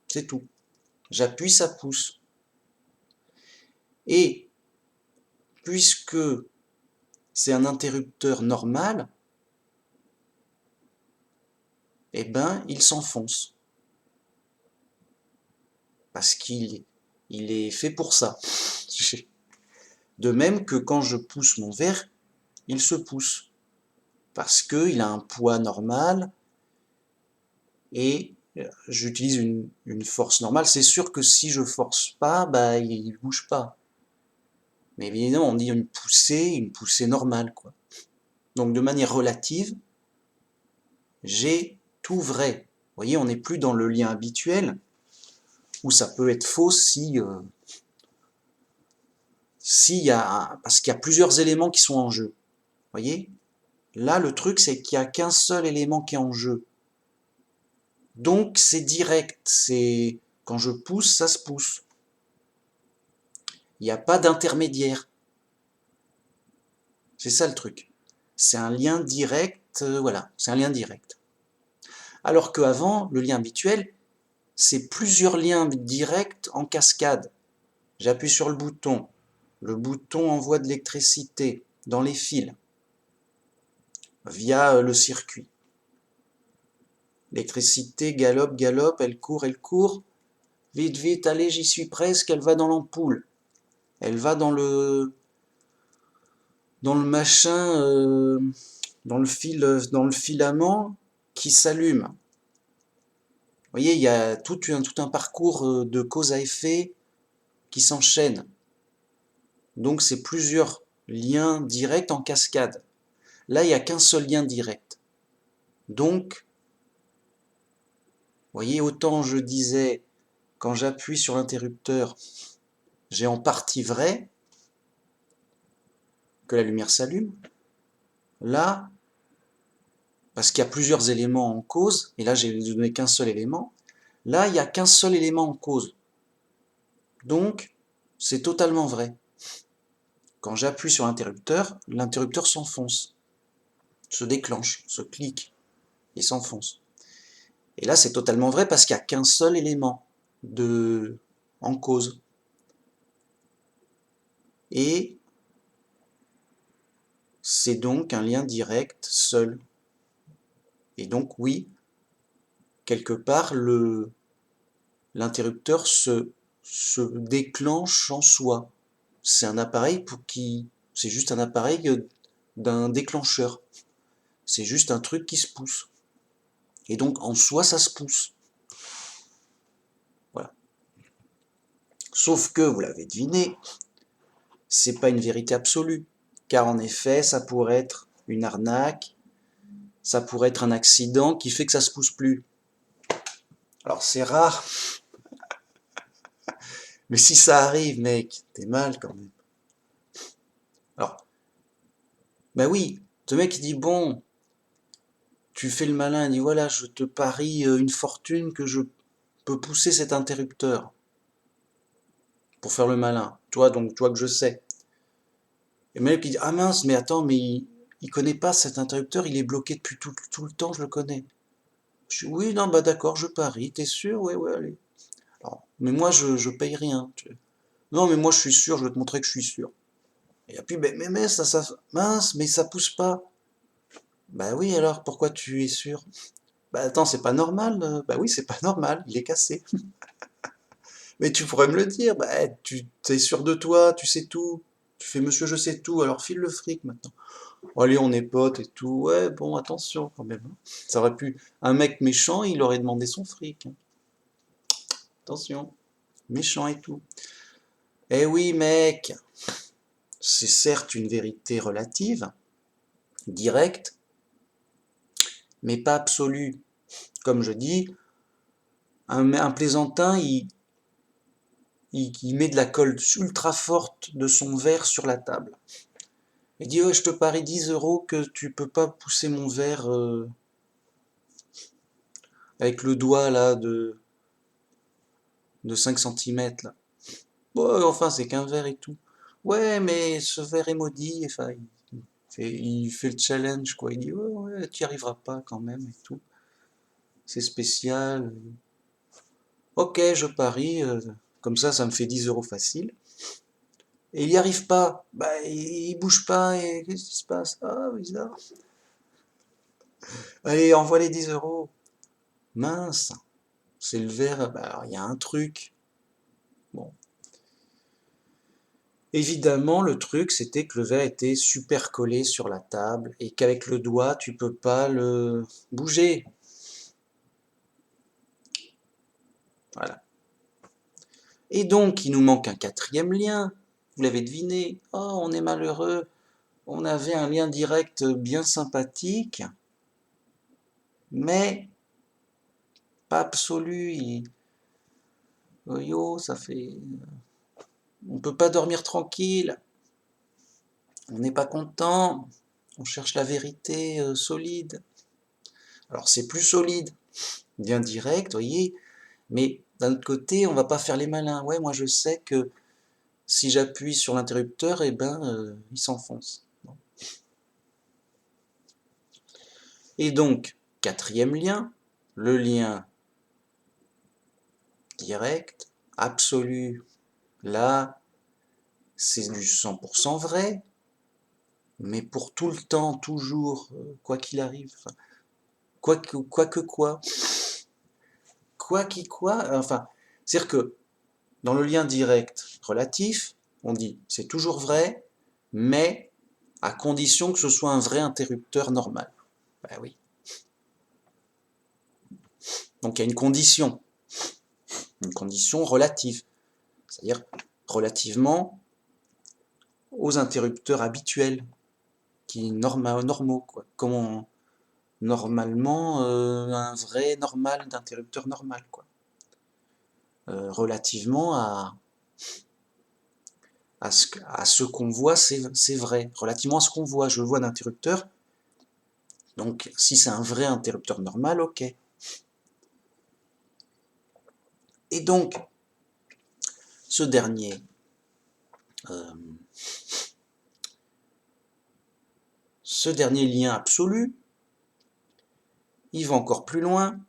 C'est tout. J'appuie, ça pousse. Et puisque c'est un interrupteur normal, eh ben, il s'enfonce. Parce qu'il est fait pour ça. De même que quand je pousse mon verre, il se pousse. Parce qu'il a un poids normal et j'utilise une force normale. C'est sûr que si je force pas, bah, il ne bouge pas. Mais évidemment, on dit une poussée normale, quoi. Donc de manière relative, j'ai tout vrai. Vous voyez, on n'est plus dans le lien habituel, où ça peut être faux parce qu'il y a plusieurs éléments qui sont en jeu. Vous voyez? Là, le truc, c'est qu'il n'y a qu'un seul élément qui est en jeu. Donc, c'est direct. Quand je pousse, ça se pousse. Il n'y a pas d'intermédiaire. C'est ça le truc. C'est un lien direct, voilà, c'est un lien direct. Alors qu'avant, le lien habituel, c'est plusieurs liens directs en cascade. J'appuie sur le bouton envoie de l'électricité dans les fils via le circuit. L'électricité galope, galope, elle court, vite, vite, allez, j'y suis presque, elle va dans l'ampoule. Elle va dans le machin, dans le filament qui s'allume. Vous voyez, il y a tout un parcours de cause à effet qui s'enchaîne. Donc c'est plusieurs liens directs en cascade. Là, il n'y a qu'un seul lien direct. Donc, vous voyez, autant je disais, quand j'appuie sur l'interrupteur, j'ai en partie vrai que la lumière s'allume. Là, parce qu'il y a plusieurs éléments en cause, et là j'ai donné qu'un seul élément, là il n'y a qu'un seul élément en cause. Donc, c'est totalement vrai. Quand j'appuie sur l'interrupteur s'enfonce, se déclenche, se clique, et s'enfonce. Et là c'est totalement vrai parce qu'il n'y a qu'un seul élément en cause. Et c'est donc un lien direct seul. Et donc oui, quelque part, l'interrupteur se déclenche en soi. C'est un appareil c'est juste un appareil d'un déclencheur. C'est juste un truc qui se pousse. Et donc en soi, ça se pousse. Voilà. Sauf que, vous l'avez deviné, c'est pas une vérité absolue. Car en effet, ça pourrait être une arnaque, ça pourrait être un accident qui fait que ça se pousse plus. Alors c'est rare, mais si ça arrive, mec, t'es mal quand même. Alors, bah oui, ce mec il dit bon, tu fais le malin, il dit voilà, je te parie une fortune que je peux pousser cet interrupteur pour faire le malin. Toi, donc, toi que je sais. Et le mec il dit ah mince, mais attends, mais il connaît pas cet interrupteur, il est bloqué depuis tout le temps, je le connais. Je dis oui, non, bah d'accord, je parie, t'es sûr? Ouais, ouais, allez. Alors, mais moi je paye rien. Non, mais moi je suis sûr, je vais te montrer que je suis sûr. Et puis, mais ça, mince, mais ça pousse pas. Bah oui, alors pourquoi tu es sûr? Bah attends, c'est pas normal. Bah oui, c'est pas normal, il est cassé. Mais tu pourrais me le dire, bah tu es sûr de toi, tu sais tout. Tu fais monsieur, je sais tout, alors file le fric maintenant. Bon, allez, on est potes et tout. Ouais, bon, attention quand même, hein. Ça aurait pu. Un mec méchant, il aurait demandé son fric, hein. Attention, méchant et tout. Eh oui, mec, c'est certes une vérité relative, directe, mais pas absolue. Comme je dis, un plaisantin, il met de la colle ultra forte de son verre sur la table. Il dit, ouais, je te parie 10 € que tu peux pas pousser mon verre avec le doigt là de 5 centimètres là. Ouais, enfin, c'est qu'un verre et tout. Ouais, mais ce verre est maudit. Enfin, il fait le challenge, quoi. Il dit, ouais, ouais, tu n'y arriveras pas quand même et tout. C'est spécial. Ok, je parie. Comme ça me fait 10 € facile. Et il n'y arrive pas. Bah, il bouge pas. Et qu'est-ce qui se passe? Ah, bizarre. Allez, envoie les 10 €. Mince. C'est le verre. Bah, alors, il y a un truc. Bon. Évidemment, le truc, c'était que le verre était super collé sur la table et qu'avec le doigt, tu peux pas le bouger. Voilà. Et donc, il nous manque un quatrième lien. Vous l'avez deviné. Oh, on est malheureux. On avait un lien direct bien sympathique, mais pas absolu. Oh, yo, ça fait... On peut pas dormir tranquille. On n'est pas content. On cherche la vérité solide. Alors, c'est plus solide, bien direct, vous voyez. Mais d'un autre côté, on va pas faire les malins. Ouais, moi je sais que si j'appuie sur l'interrupteur, eh ben, il s'enfonce. Et donc, quatrième lien, le lien direct, absolu. Là, c'est du 100% vrai, mais pour tout le temps, toujours, quoi qu'il arrive. Enfin, quoi que quoi. Quoi qui quoi. Enfin, c'est-à-dire que dans le lien direct relatif, on dit c'est toujours vrai, mais à condition que ce soit un vrai interrupteur normal. Ben oui. Donc il y a une condition relative, c'est-à-dire relativement aux interrupteurs habituels, qui normaux, quoi. Comme normalement un vrai normal d'interrupteur normal, quoi. Relativement à ce qu'on voit, c'est vrai. Relativement à ce qu'on voit, je vois d'interrupteur. Donc si c'est un vrai interrupteur normal, ok. Et donc, ce dernier lien absolu, il va encore plus loin,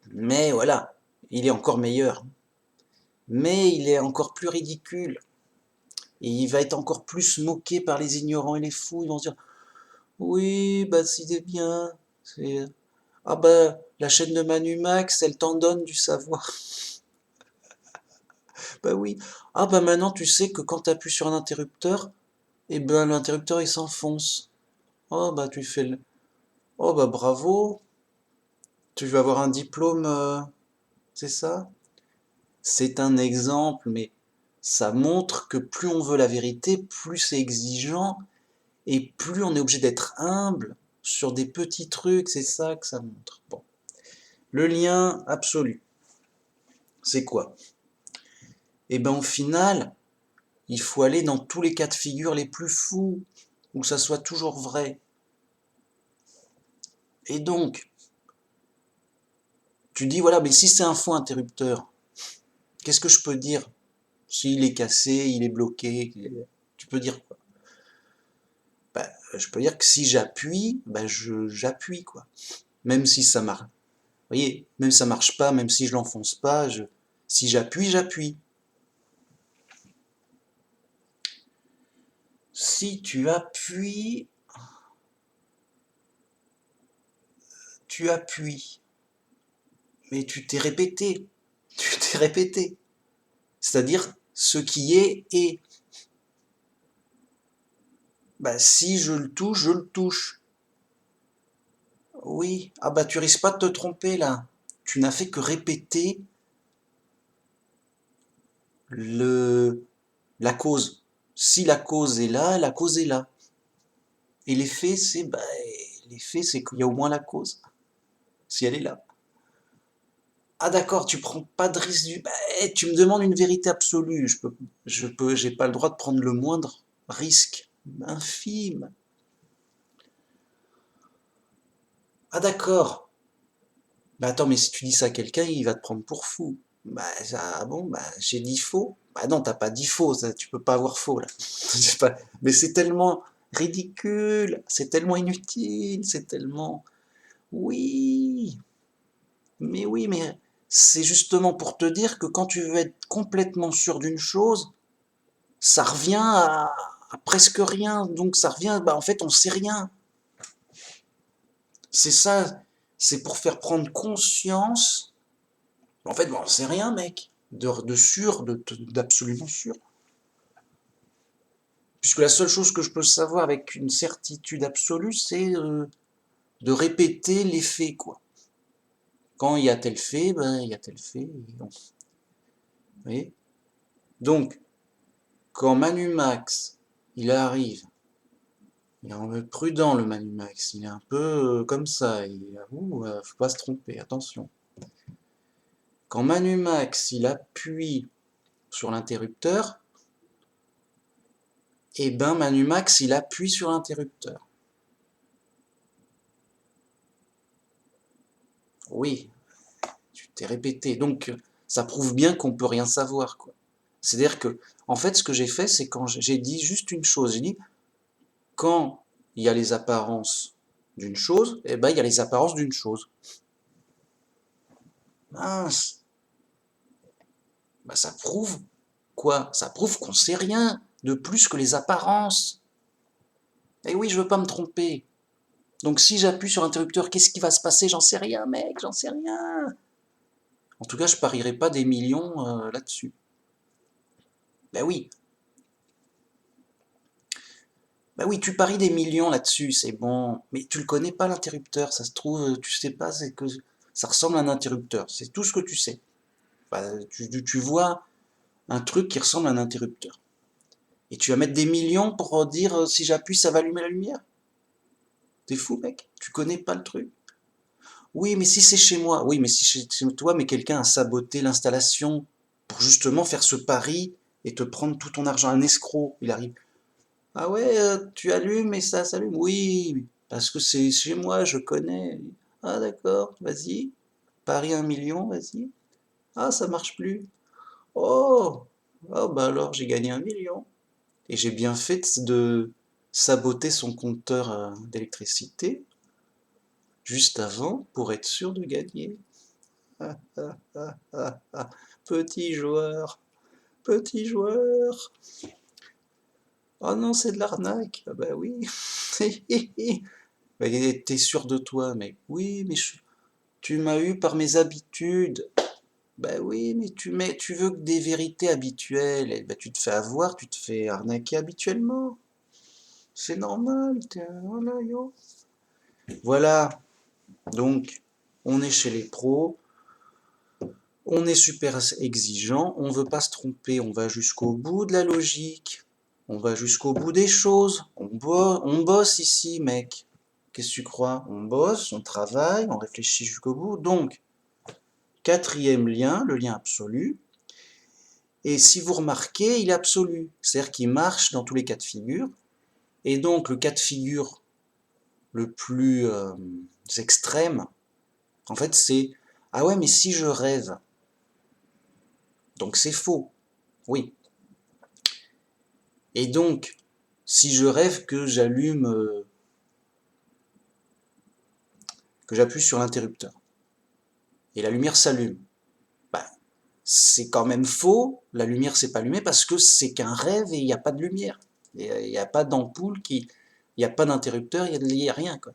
mais voilà, il est encore meilleur. Mais il est encore plus ridicule. Et il va être encore plus moqué par les ignorants et les fous. Ils vont se dire, oui, bah c'est bien. Ah bah, la chaîne de Manu Max, elle t'en donne du savoir. Bah oui. Ah bah maintenant, tu sais que quand tu appuies sur un interrupteur, eh ben l'interrupteur il s'enfonce. Oh bah tu fais le... Oh bah bravo, tu vas avoir un diplôme, c'est ça? C'est un exemple, mais ça montre que plus on veut la vérité, plus c'est exigeant et plus on est obligé d'être humble sur des petits trucs, c'est ça que ça montre. Bon. Le lien absolu, c'est quoi? Eh ben au final, il faut aller dans tous les cas de figure les plus fous, où ça soit toujours vrai. Et donc, tu dis, voilà, mais si c'est un faux interrupteur, qu'est-ce que je peux dire? S'il est cassé, il est bloqué, tu peux dire quoi? Bah, je peux dire que si j'appuie, bah j'appuie, quoi. Même si ça marche. Vous voyez, même si ça marche pas, même si je l'enfonce pas, si j'appuie, j'appuie. Si tu appuies, mais tu t'es répété. Tu t'es répété. C'est-à-dire, ce qui est. Bah, si je le touche, je le touche. Oui. Ah bah, tu risques pas de te tromper, là. Tu n'as fait que répéter la cause. Si la cause est là, la cause est là. Et l'effet, c'est qu'il y a au moins la cause, si elle est là. Ah d'accord, tu prends pas de risque tu me demandes une vérité absolue. J'ai pas le droit de prendre le moindre risque, infime. Ah d'accord. Bah attends, mais si tu dis ça à quelqu'un, il va te prendre pour fou. Ah bon, j'ai dit faux. Bah non, t'as pas dit faux, tu peux pas avoir faux là. Mais c'est tellement ridicule, c'est tellement inutile, c'est tellement... Oui, mais c'est justement pour te dire que quand tu veux être complètement sûr d'une chose, ça revient à presque rien. Donc ça revient, en fait, on sait rien. C'est ça, c'est pour faire prendre conscience. En fait, on sait rien, mec. De sûr, d'absolument sûr. Puisque la seule chose que je peux savoir avec une certitude absolue, c'est de répéter les faits, quoi. Quand il y a tel fait, il y a tel fait. Vous voyez. Donc, quand Manu Max, il arrive, il est un peu prudent le Manu Max, il est un peu comme ça, il avoue, faut pas se tromper, attention. Quand Manu Max, il appuie sur l'interrupteur, et ben Manu Max, il appuie sur l'interrupteur. Oui, tu t'es répété, donc ça prouve bien qu'on peut rien savoir, quoi. C'est-à-dire que, en fait, ce que j'ai fait, c'est quand j'ai dit juste une chose, j'ai dit, quand il y a les apparences d'une chose, eh ben il y a les apparences d'une chose. Mince, ça prouve quoi? Ça prouve qu'on sait rien de plus que les apparences. Et oui, je veux pas me tromper. Donc si j'appuie sur l'interrupteur, qu'est-ce qui va se passer? J'en sais rien, mec, j'en sais rien. En tout cas, je parierai pas des millions là-dessus. Ben oui. Ben oui, tu paries des millions là-dessus, c'est bon. Mais tu le connais pas l'interrupteur, ça se trouve, tu sais pas, c'est que ça ressemble à un interrupteur. C'est tout ce que tu sais. Enfin, tu vois un truc qui ressemble à un interrupteur. Et tu vas mettre des millions pour dire si j'appuie, ça va allumer la lumière? T'es fou, mec? Tu connais pas le truc? Oui, mais si c'est chez moi. Oui, mais si c'est chez toi, mais quelqu'un a saboté l'installation pour justement faire ce pari et te prendre tout ton argent. Un escroc, il arrive. Ah ouais, tu allumes et ça s'allume. Oui, parce que c'est chez moi, je connais. Ah d'accord, vas-y. Parie 1 million, vas-y. Ah, ça marche plus. Oh, oh bah alors j'ai gagné 1 million. Et j'ai bien fait de saboter son compteur d'électricité juste avant pour être sûr de gagner. Ah, ah, ah, ah, ah. Petit joueur, petit joueur. Oh non, c'est de l'arnaque. Ah bah oui. Bah, t'es sûr de toi, mec. Oui, mais tu m'as eu par mes habitudes. Bah oui, mais tu veux que des vérités habituelles. Et bah, tu te fais avoir, tu te fais arnaquer habituellement. C'est normal. Voilà, yo. Voilà. Donc, on est chez les pros. On est super exigeant, on ne veut pas se tromper, on va jusqu'au bout de la logique, on va jusqu'au bout des choses, on bosse ici, mec. Qu'est-ce que tu crois? On bosse, on travaille, on réfléchit jusqu'au bout. Donc, quatrième lien, le lien absolu. Et si vous remarquez, il est absolu, c'est-à-dire qu'il marche dans tous les cas de figure. Et donc, le cas de figure le plus extrême, en fait, c'est ah ouais, mais si je rêve, donc c'est faux. Oui. Et donc, si je rêve que que j'appuie sur l'interrupteur, et la lumière s'allume, bah, c'est quand même faux, la lumière s'est pas allumée parce que c'est qu'un rêve et il n'y a pas de lumière. Il n'y a pas d'ampoule, il n'y a pas d'interrupteur, il n'y a rien. Quoi.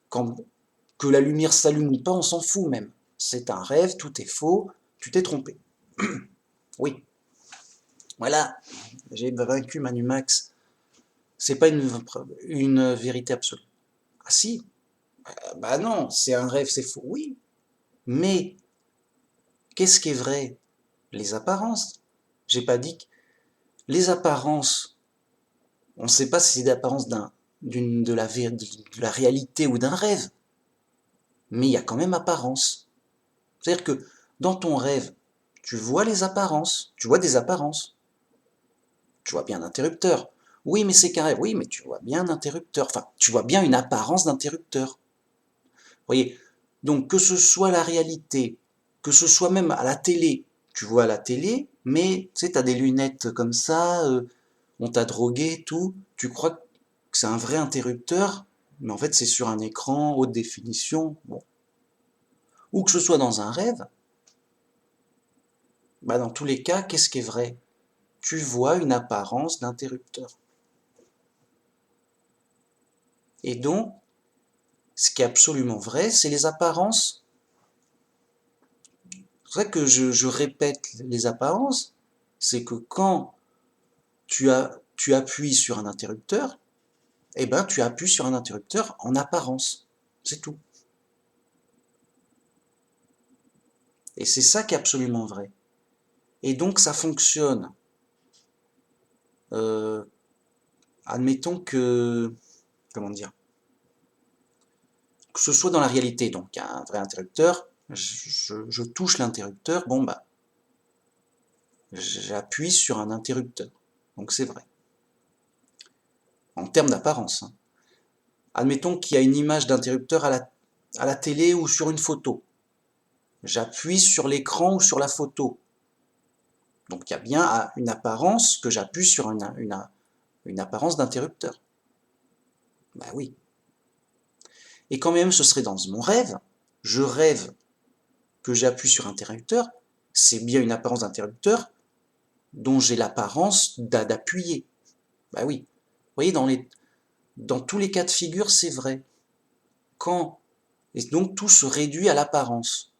Quand, que la lumière s'allume ou pas, on s'en fout même. C'est un rêve, tout est faux, tu t'es trompé. Oui, voilà, j'ai vaincu Manu Max. C'est pas une vérité absolue. Ah si, bah non, c'est un rêve, c'est faux. Oui, mais qu'est-ce qui est vrai? Les apparences. J'ai pas dit que Les apparences, on ne sait pas si c'est l'apparence de la réalité ou d'un rêve, mais il y a quand même apparence. C'est-à-dire que dans ton rêve, tu vois les apparences, tu vois des apparences. Tu vois bien un interrupteur. Oui, mais c'est qu'un rêve. Oui, mais tu vois bien un interrupteur. Enfin, tu vois bien une apparence d'interrupteur. Vous voyez? Donc, que ce soit la réalité, que ce soit même à la télé, tu vois la télé, mais tu sais, t'as des lunettes comme ça, on t'a drogué, tout. Tu crois que c'est un vrai interrupteur, mais en fait, c'est sur un écran haute définition. Bon. Ou que ce soit dans un rêve, bah dans tous les cas, qu'est-ce qui est vrai? Tu vois une apparence d'interrupteur. Et donc, ce qui est absolument vrai, c'est les apparences. C'est vrai que je répète les apparences, c'est que quand tu appuies sur un interrupteur, eh ben tu appuies sur un interrupteur en apparence. C'est tout. Et c'est ça qui est absolument vrai. Et donc ça fonctionne. Euh, Admettons que, comment dire, que ce soit dans la réalité, donc il y a un vrai interrupteur, je touche l'interrupteur, bon bah, j'appuie sur un interrupteur. Donc c'est vrai. En termes d'apparence, hein. Admettons qu'il y a une image d'interrupteur à la télé ou sur une photo. J'appuie sur l'écran ou sur la photo. Donc il y a bien une apparence que j'appuie sur une apparence d'interrupteur. Ben oui. Et quand même ce serait dans mon rêve, je rêve que j'appuie sur un interrupteur, c'est bien une apparence d'interrupteur dont j'ai l'apparence d'appuyer. Ben oui. Vous voyez, dans tous les cas de figure, c'est vrai. Quand, et donc tout se réduit à l'apparence.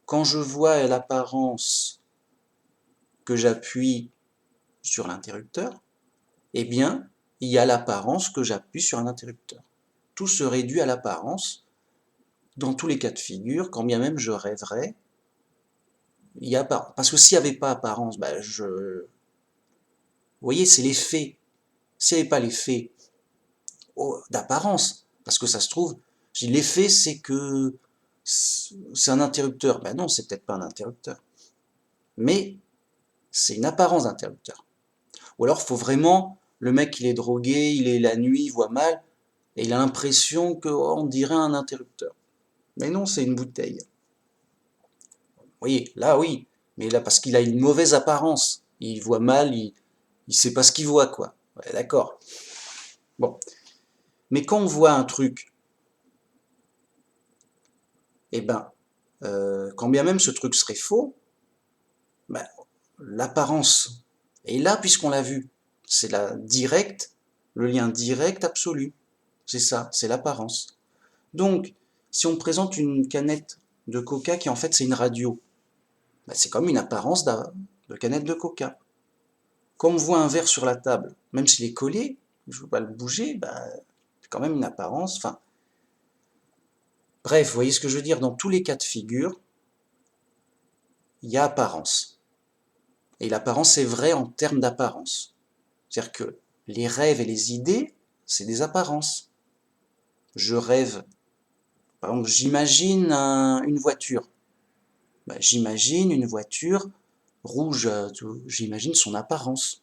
Quand je vois l'apparence que j'appuie sur l'interrupteur, eh bien, il y a l'apparence que j'appuie sur un interrupteur. Tout se réduit à l'apparence. Dans tous les cas de figure, quand bien même je rêverais, il y a pas. Parce que s'il n'y avait pas apparence, ben vous voyez, c'est l'effet. S'il n'y avait pas l'effet d'apparence, parce que ça se trouve, je dis l'effet c'est que c'est un interrupteur. Ben non, c'est peut-être pas un interrupteur. Mais c'est une apparence d'interrupteur. Ou alors, il faut vraiment, le mec, il est drogué, il est la nuit, il voit mal, et il a l'impression qu'on dirait un interrupteur. Mais non, c'est une bouteille. Vous voyez, là, oui. Mais là, parce qu'il a une mauvaise apparence. Il voit mal, il sait pas ce qu'il voit, quoi. Ouais, d'accord. Bon. Mais quand on voit un truc, eh ben, quand bien même ce truc serait faux, ben, l'apparence est là puisqu'on l'a vu. C'est la directe, le lien direct absolu. C'est ça, c'est l'apparence. Donc, si on présente une canette de coca qui en fait c'est une radio, bah, c'est comme une apparence de canette de coca. Quand on voit un verre sur la table, même s'il est collé, je ne veux pas le bouger, bah, c'est quand même une apparence. Enfin, bref, vous voyez ce que je veux dire, dans tous les cas de figure, il y a apparence. Et l'apparence est vraie en termes d'apparence. C'est-à-dire que les rêves et les idées, c'est des apparences. Je rêve, par exemple, j'imagine une voiture. Bah, j'imagine une voiture rouge, j'imagine son apparence.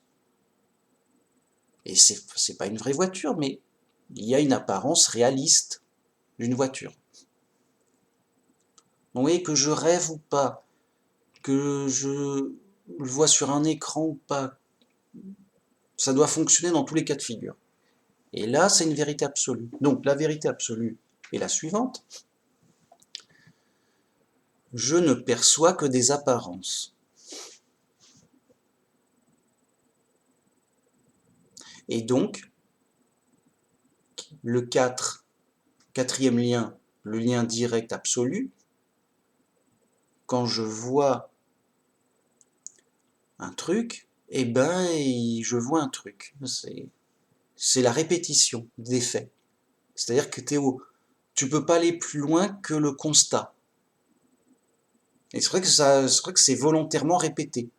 Et c'est pas une vraie voiture, mais il y a une apparence réaliste d'une voiture. Donc, vous voyez, que je rêve ou pas, que je le vois sur un écran ou pas, ça doit fonctionner dans tous les cas de figure. Et là, c'est une vérité absolue. Donc la vérité absolue est la suivante. Je ne perçois que des apparences. Et donc, le quatrième lien, le lien direct absolu, quand je vois un truc, eh ben, je vois un truc. C'est la répétition des faits. C'est-à-dire que tu peux pas aller plus loin que le constat. Et c'est vrai que c'est volontairement répété.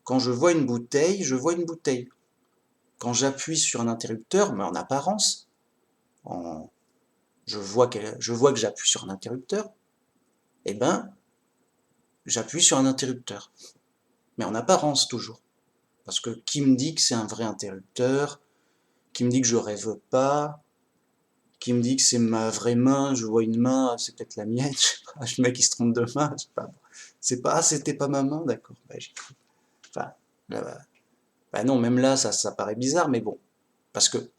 Quand je vois une bouteille, je vois une bouteille. Quand j'appuie sur un interrupteur, mais en apparence, en, je vois que j'appuie sur un interrupteur, eh ben, j'appuie sur un interrupteur. Mais en apparence toujours. Parce que qui me dit que c'est un vrai interrupteur? Qui me dit que je rêve pas? Qui me dit que c'est ma vraie main? Je vois une main, c'est peut-être la mienne. Je sais pas, le mec qui se trompe de main, je sais pas. C'est pas, ah, c'était pas ma main, d'accord. Enfin, là, bah non, même là, ça paraît bizarre, mais bon. Parce que,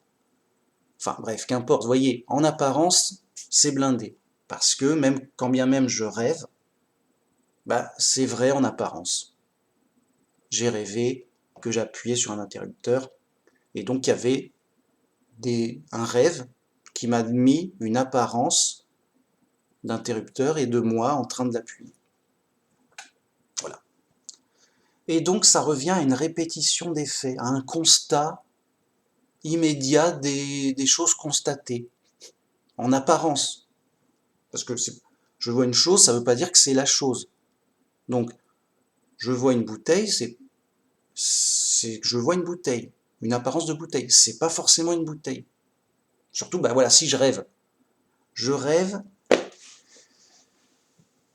enfin bref, qu'importe. Vous voyez, en apparence, c'est blindé. Parce que même quand bien même je rêve, bah c'est vrai en apparence. J'ai rêvé que j'appuyais sur un interrupteur et donc il y avait un rêve qui m'a mis une apparence d'interrupteur et de moi en train de l'appuyer. Voilà. Et donc ça revient à une répétition des faits, à un constat immédiat des choses constatées, en apparence. Parce que je vois une chose, ça ne veut pas dire que c'est la chose. Donc, je vois une bouteille, c'est que je vois une bouteille, une apparence de bouteille. C'est pas forcément une bouteille. Surtout, bah voilà, si je rêve,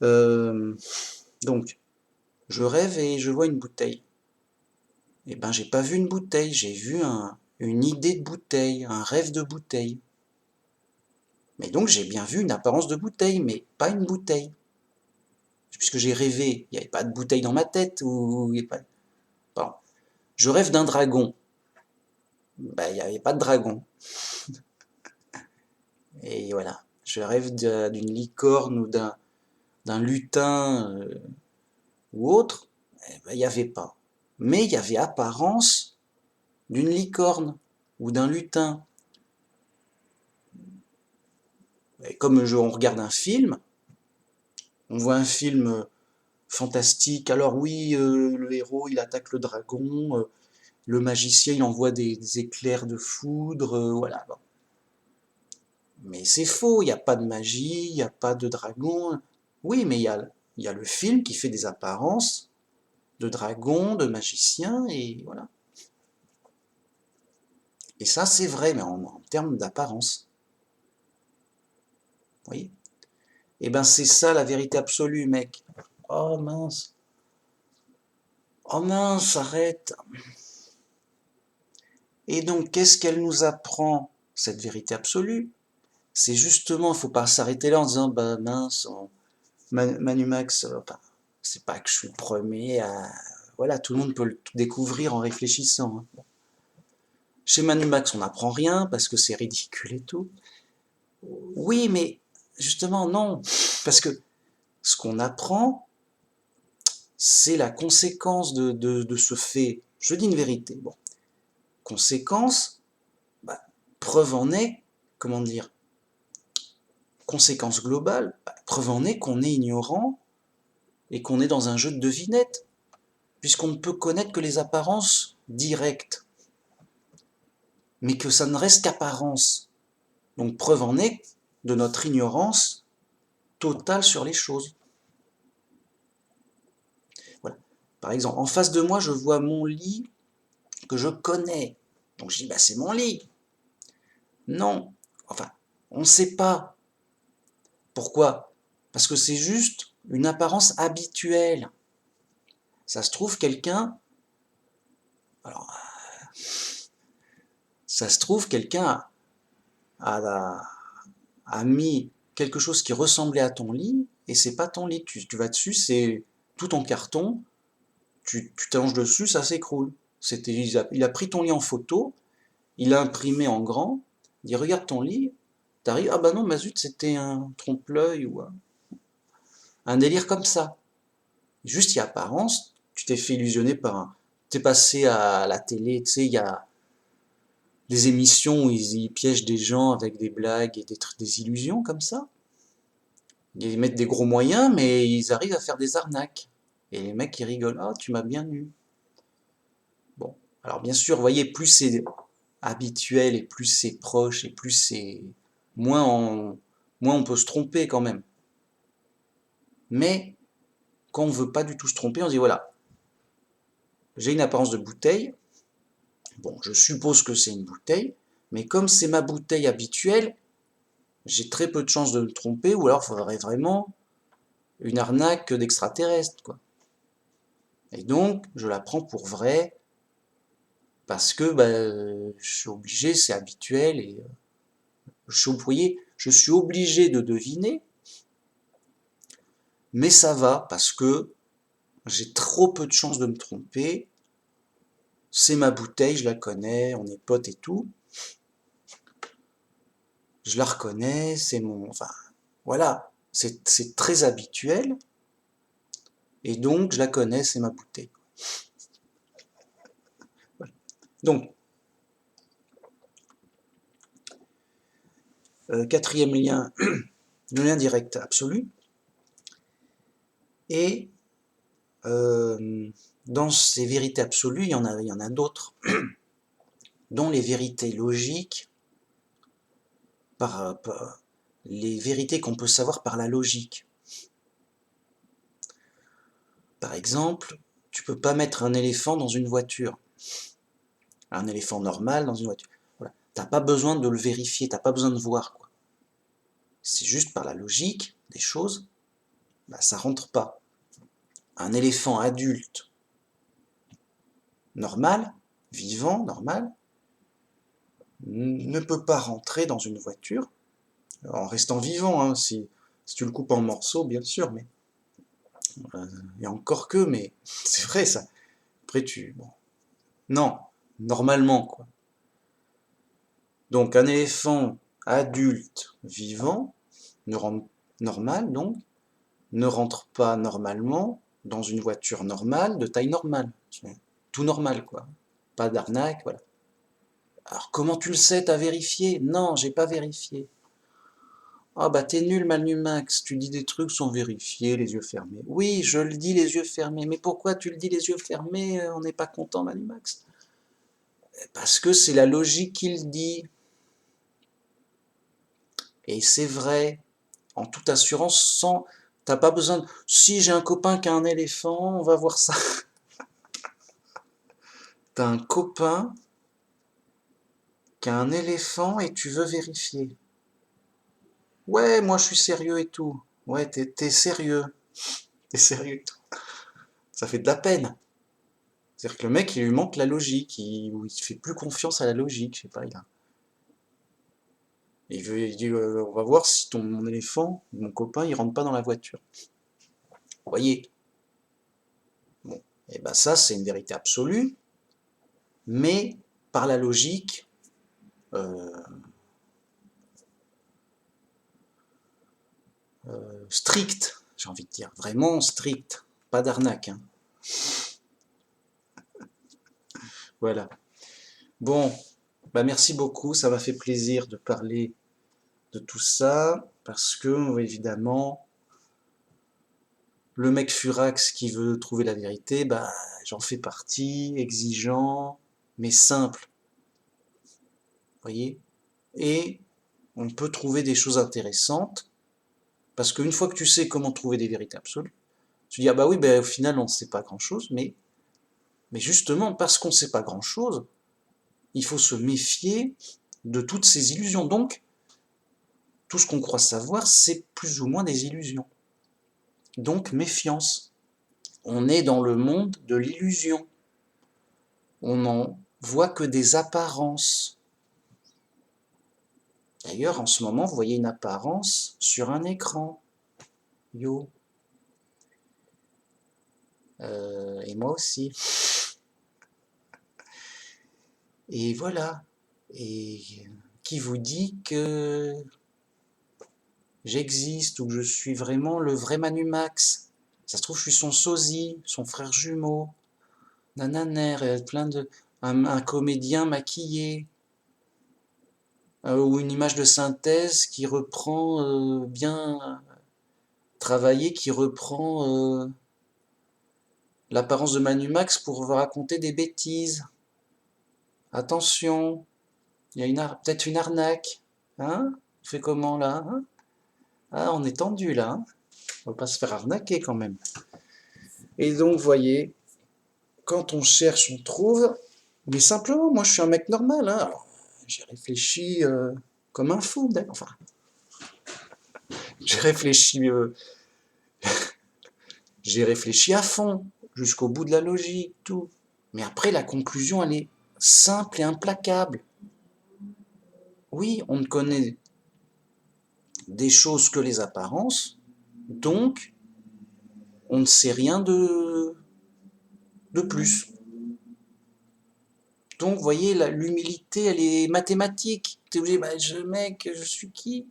euh, donc, je rêve et je vois une bouteille. Eh ben, j'ai pas vu une bouteille, j'ai vu une idée de bouteille, un rêve de bouteille. Mais donc, j'ai bien vu une apparence de bouteille, mais pas une bouteille. Puisque j'ai rêvé, il n'y avait pas de bouteille dans ma tête, ou il n'y a pas... Pardon. Je rêve d'un dragon. Ben, il n'y avait pas de dragon. Et voilà. Je rêve d'une licorne ou d'un lutin ou autre. Eh ben, il n'y avait pas. Mais il y avait apparence d'une licorne ou d'un lutin. Et comme on regarde un film, on voit un film fantastique. Alors oui, le héros, il attaque le dragon. Le magicien, il envoie des éclairs de foudre. Voilà. Bon. Mais c'est faux, il n'y a pas de magie, il n'y a pas de dragon. Oui, mais il y a le film qui fait des apparences de dragon, de magicien, et voilà. Et ça, c'est vrai, mais en termes d'apparence. Vous voyez? Eh ben, c'est ça la vérité absolue, mec. Oh mince. Oh mince, arrête. Et donc, qu'est-ce qu'elle nous apprend, cette vérité absolue? C'est justement, il ne faut pas s'arrêter là en disant, bah mince, Manu Max, c'est pas que je suis le premier à... Voilà, tout le monde peut le découvrir en réfléchissant. Hein. Chez Manu Max, on n'apprend rien parce que c'est ridicule et tout. Oui, mais justement, non. Parce que ce qu'on apprend, c'est la conséquence de ce fait. Je dis une vérité. Bon. Conséquence, bah, preuve en est, comment dire, conséquence globale, bah, preuve en est qu'on est ignorant et qu'on est dans un jeu de devinettes, puisqu'on ne peut connaître que les apparences directes, mais que ça ne reste qu'apparence. Donc preuve en est de notre ignorance totale sur les choses. Voilà. Par exemple, en face de moi, je vois mon lit que je connais. Donc je dis, bah, c'est mon lit. Non. Enfin, on ne sait pas. Pourquoi? Parce que c'est juste une apparence habituelle. Ça se trouve, quelqu'un... Alors, ça se trouve, quelqu'un a, a mis quelque chose qui ressemblait à ton lit, et c'est pas ton lit. Tu vas dessus, c'est tout en carton, tu t'allonges dessus, ça s'écroule. Il a pris ton lit en photo, il l'a imprimé en grand, il dit regarde ton lit, t'arrives, ah bah non, bah zut, c'était un trompe-l'œil ou un délire comme ça. Juste, il y a apparence, tu t'es fait illusionner par un... T'es passé à la télé, tu sais, il y a des émissions où ils piègent des gens avec des blagues et des illusions comme ça. Ils mettent des gros moyens, mais ils arrivent à faire des arnaques. Et les mecs, ils rigolent. Ah, tu m'as bien eu. Bon. Alors, bien sûr, vous voyez, plus c'est habituel et plus c'est proche et plus c'est. Moins on peut se tromper quand même. Mais quand on veut pas du tout se tromper, on dit voilà, j'ai une apparence de bouteille. Bon, je suppose que c'est une bouteille, mais comme c'est ma bouteille habituelle, j'ai très peu de chances de me tromper, ou alors il faudrait vraiment une arnaque d'extraterrestre, quoi. Et donc, je la prends pour vraie, parce que je suis obligé, c'est habituel, et vous voyez, je suis obligé de deviner, mais ça va, parce que j'ai trop peu de chances de me tromper, c'est ma bouteille, je la connais, on est potes et tout, je la reconnais, c'est mon... Enfin, voilà, c'est très habituel, et donc je la connais, c'est ma bouteille. Voilà. Donc, quatrième lien, le lien direct absolu, et dans ces vérités absolues, il y en a d'autres, dont les vérités logiques, les vérités qu'on peut savoir par la logique. Par exemple, tu peux pas mettre un éléphant dans une voiture. Un éléphant normal dans une voiture. Voilà. T'as pas besoin de le vérifier, t'as pas besoin de voir, quoi. C'est juste par la logique des choses, ça rentre pas. Un éléphant adulte, normal, vivant, normal, ne peut pas rentrer dans une voiture, en restant vivant, hein, si tu le coupes en morceaux, bien sûr, mais et encore que, mais c'est vrai ça. Après bon. Non, normalement, quoi. Donc un éléphant adulte vivant, normal donc, ne rentre pas normalement dans une voiture normale, de taille normale. Tout normal, quoi. Pas d'arnaque, voilà. Alors comment tu le sais, t'as vérifié? Non, j'ai pas vérifié. Ah bah t'es nul, Manumax, tu dis des trucs sans vérifier, les yeux fermés. Oui, je le dis les yeux fermés, mais pourquoi tu le dis les yeux fermés? On n'est pas content, Manumax. Parce que c'est la logique qui le dit. Et c'est vrai, en toute assurance, sans... T'as pas besoin de... Si j'ai un copain qui a un éléphant, on va voir ça. T'as un copain qui a un éléphant et tu veux vérifier. Ouais, moi je suis sérieux et tout. Ouais, t'es sérieux. T'es sérieux et tout. Ça fait de la peine. C'est-à-dire que le mec, il lui manque la logique, il fait plus confiance à la logique, je sais pas, il dit, on va voir si mon éléphant, mon copain, il rentre pas dans la voiture. Vous voyez? Bon, et ben ça, c'est une vérité absolue, mais par la logique stricte, j'ai envie de dire, vraiment stricte, pas d'arnaque, hein. Voilà. Bon, merci beaucoup, ça m'a fait plaisir de parler de tout ça, parce que, évidemment, le mec furax qui veut trouver la vérité, j'en fais partie, exigeant, mais simple, vous voyez? Et on peut trouver des choses intéressantes, parce qu'une fois que tu sais comment trouver des vérités absolues, tu dis, ah bah oui, au final, on ne sait pas grand-chose, mais justement, parce qu'on ne sait pas grand-chose, il faut se méfier de toutes ces illusions. Donc, tout ce qu'on croit savoir, c'est plus ou moins des illusions. Donc, méfiance. On est dans le monde de l'illusion. On n'en voit que des apparences. D'ailleurs, en ce moment, vous voyez une apparence sur un écran. Yo. Et moi aussi. Et voilà. Et qui vous dit que j'existe ou que je suis vraiment le vrai Manumax? Ça se trouve, je suis son sosie, son frère jumeau. Nananer, plein de... Un comédien maquillé. Ou une image de synthèse qui reprend bien travaillé, qui reprend l'apparence de Manumax pour raconter des bêtises. Attention, il y a peut-être une arnaque. Hein? On fait comment là? Hein? Ah, on est tendu là. Hein, on va pas se faire arnaquer quand même. Et donc, voyez, quand on cherche, on trouve. Mais simplement, moi je suis un mec normal, hein. Alors, j'ai réfléchi comme un fou, d'accord. Enfin, j'ai réfléchi, j'ai réfléchi à fond, jusqu'au bout de la logique, tout. Mais après, la conclusion, elle est simple et implacable. Oui, on ne connaît des choses que les apparences, donc on ne sait rien de plus. Donc, vous voyez, l'humilité, elle est mathématique. T'es obligé, bah, mec, je suis qui?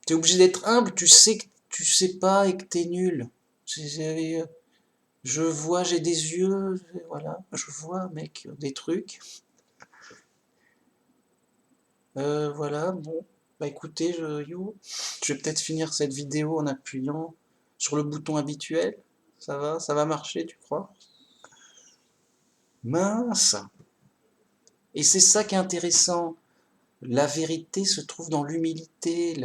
T'es obligé d'être humble, tu sais que tu sais pas et que t'es nul. Je vois, j'ai des yeux, voilà, je vois, mec, des trucs. Voilà, bon, bah écoutez, je vais peut-être finir cette vidéo en appuyant sur le bouton habituel. Ça va marcher, tu crois? Mince! Et c'est ça qui est intéressant. La vérité se trouve dans l'humilité.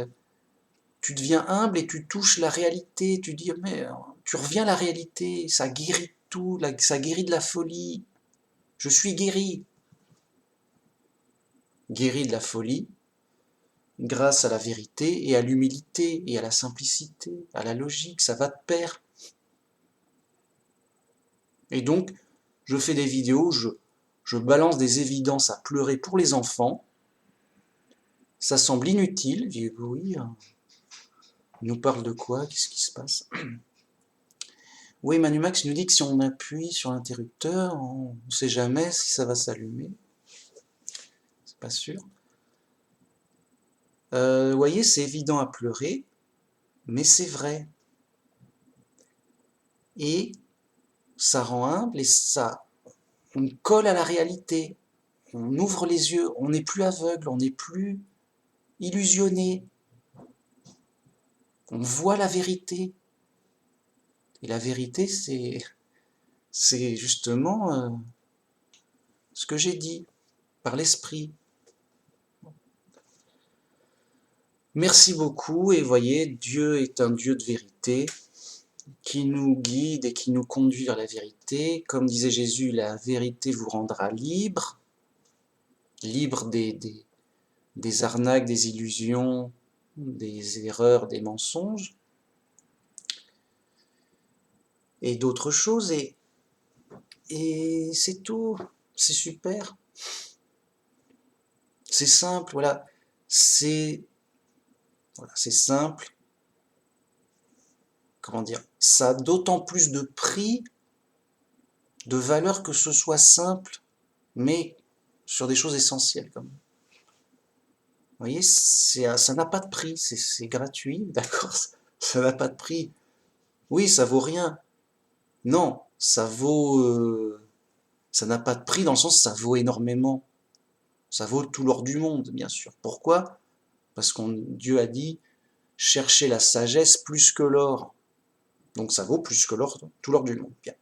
Tu deviens humble et tu touches la réalité. Tu dis, mais tu reviens à la réalité. Ça guérit tout, ça guérit de la folie. Je suis guéri. Guéri de la folie grâce à la vérité et à l'humilité et à la simplicité, à la logique. Ça va de pair. Et donc, je fais des vidéos, je balance des évidences à pleurer pour les enfants. Ça semble inutile. Je dis, oui, il nous parle de quoi? Qu'est-ce qui se passe? Oui, Manumax nous dit que si on appuie sur l'interrupteur, on ne sait jamais si ça va s'allumer. C'est pas sûr. Vous voyez, c'est évident à pleurer, mais c'est vrai. Et ça rend humble et ça, on colle à la réalité. On ouvre les yeux, on n'est plus aveugle, on n'est plus illusionné. On voit la vérité. Et la vérité, c'est justement ce que j'ai dit, par l'esprit. Merci beaucoup, et voyez, Dieu est un Dieu de vérité, qui nous guide et qui nous conduit vers la vérité. Comme disait Jésus, la vérité vous rendra libre, libre des arnaques, des illusions, des erreurs, des mensonges, et d'autres choses, et c'est tout, c'est super. C'est simple, voilà, c'est simple, comment dire, ça a d'autant plus de prix, de valeur que ce soit simple, mais sur des choses essentielles quand même. Vous voyez, ça n'a pas de prix, c'est gratuit, d'accord? Ça n'a pas de prix. Oui, ça vaut rien. Non, ça n'a pas de prix dans le sens ça vaut énormément. Ça vaut tout l'or du monde, bien sûr. Pourquoi? Parce que Dieu a dit, cherchez la sagesse plus que l'or. Donc ça vaut plus que l'or, tout l'or du monde. Bien.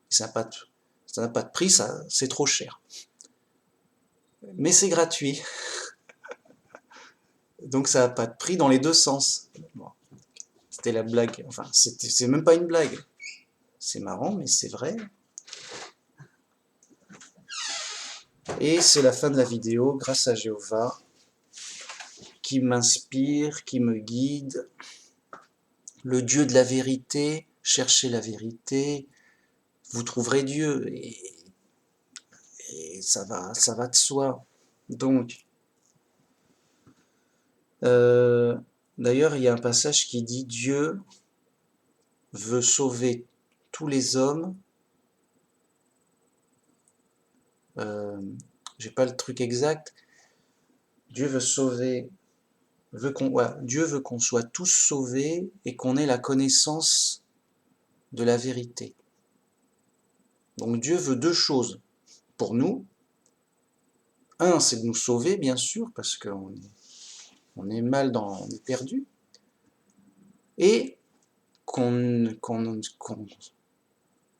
Ça n'a pas de prix, c'est trop cher. Mais c'est gratuit. Donc ça n'a pas de prix dans les deux sens. Bon, c'était la blague. Enfin, c'est même pas une blague. C'est marrant, mais c'est vrai. Et c'est la fin de la vidéo, grâce à Jéhovah, qui m'inspire, qui me guide. Le Dieu de la vérité, cherchez la vérité, vous trouverez Dieu. Et ça va de soi. Donc, d'ailleurs, il y a un passage qui dit Dieu veut sauver tous les hommes. J'ai pas le truc exact. Dieu veut sauver, Dieu veut qu'on soit tous sauvés et qu'on ait la connaissance de la vérité. Donc Dieu veut deux choses pour nous. Un, c'est de nous sauver, bien sûr, parce qu'on est mal on est perdu. Et qu'on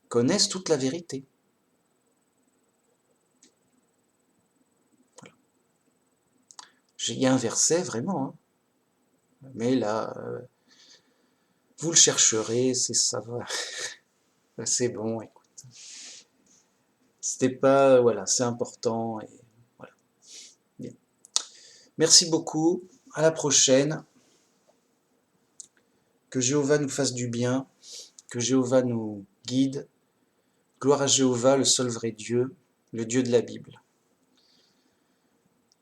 connaisse toute la vérité. Voilà. Il y a un verset, vraiment, hein, mais là, vous le chercherez, ça va. Bah, c'est bon, écoute. C'était pas, voilà, c'est important et voilà. Bien. Merci beaucoup. À la prochaine. Que Jéhovah nous fasse du bien, que Jéhovah nous guide. Gloire à Jéhovah, le seul vrai Dieu, le Dieu de la Bible.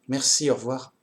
Merci, au revoir.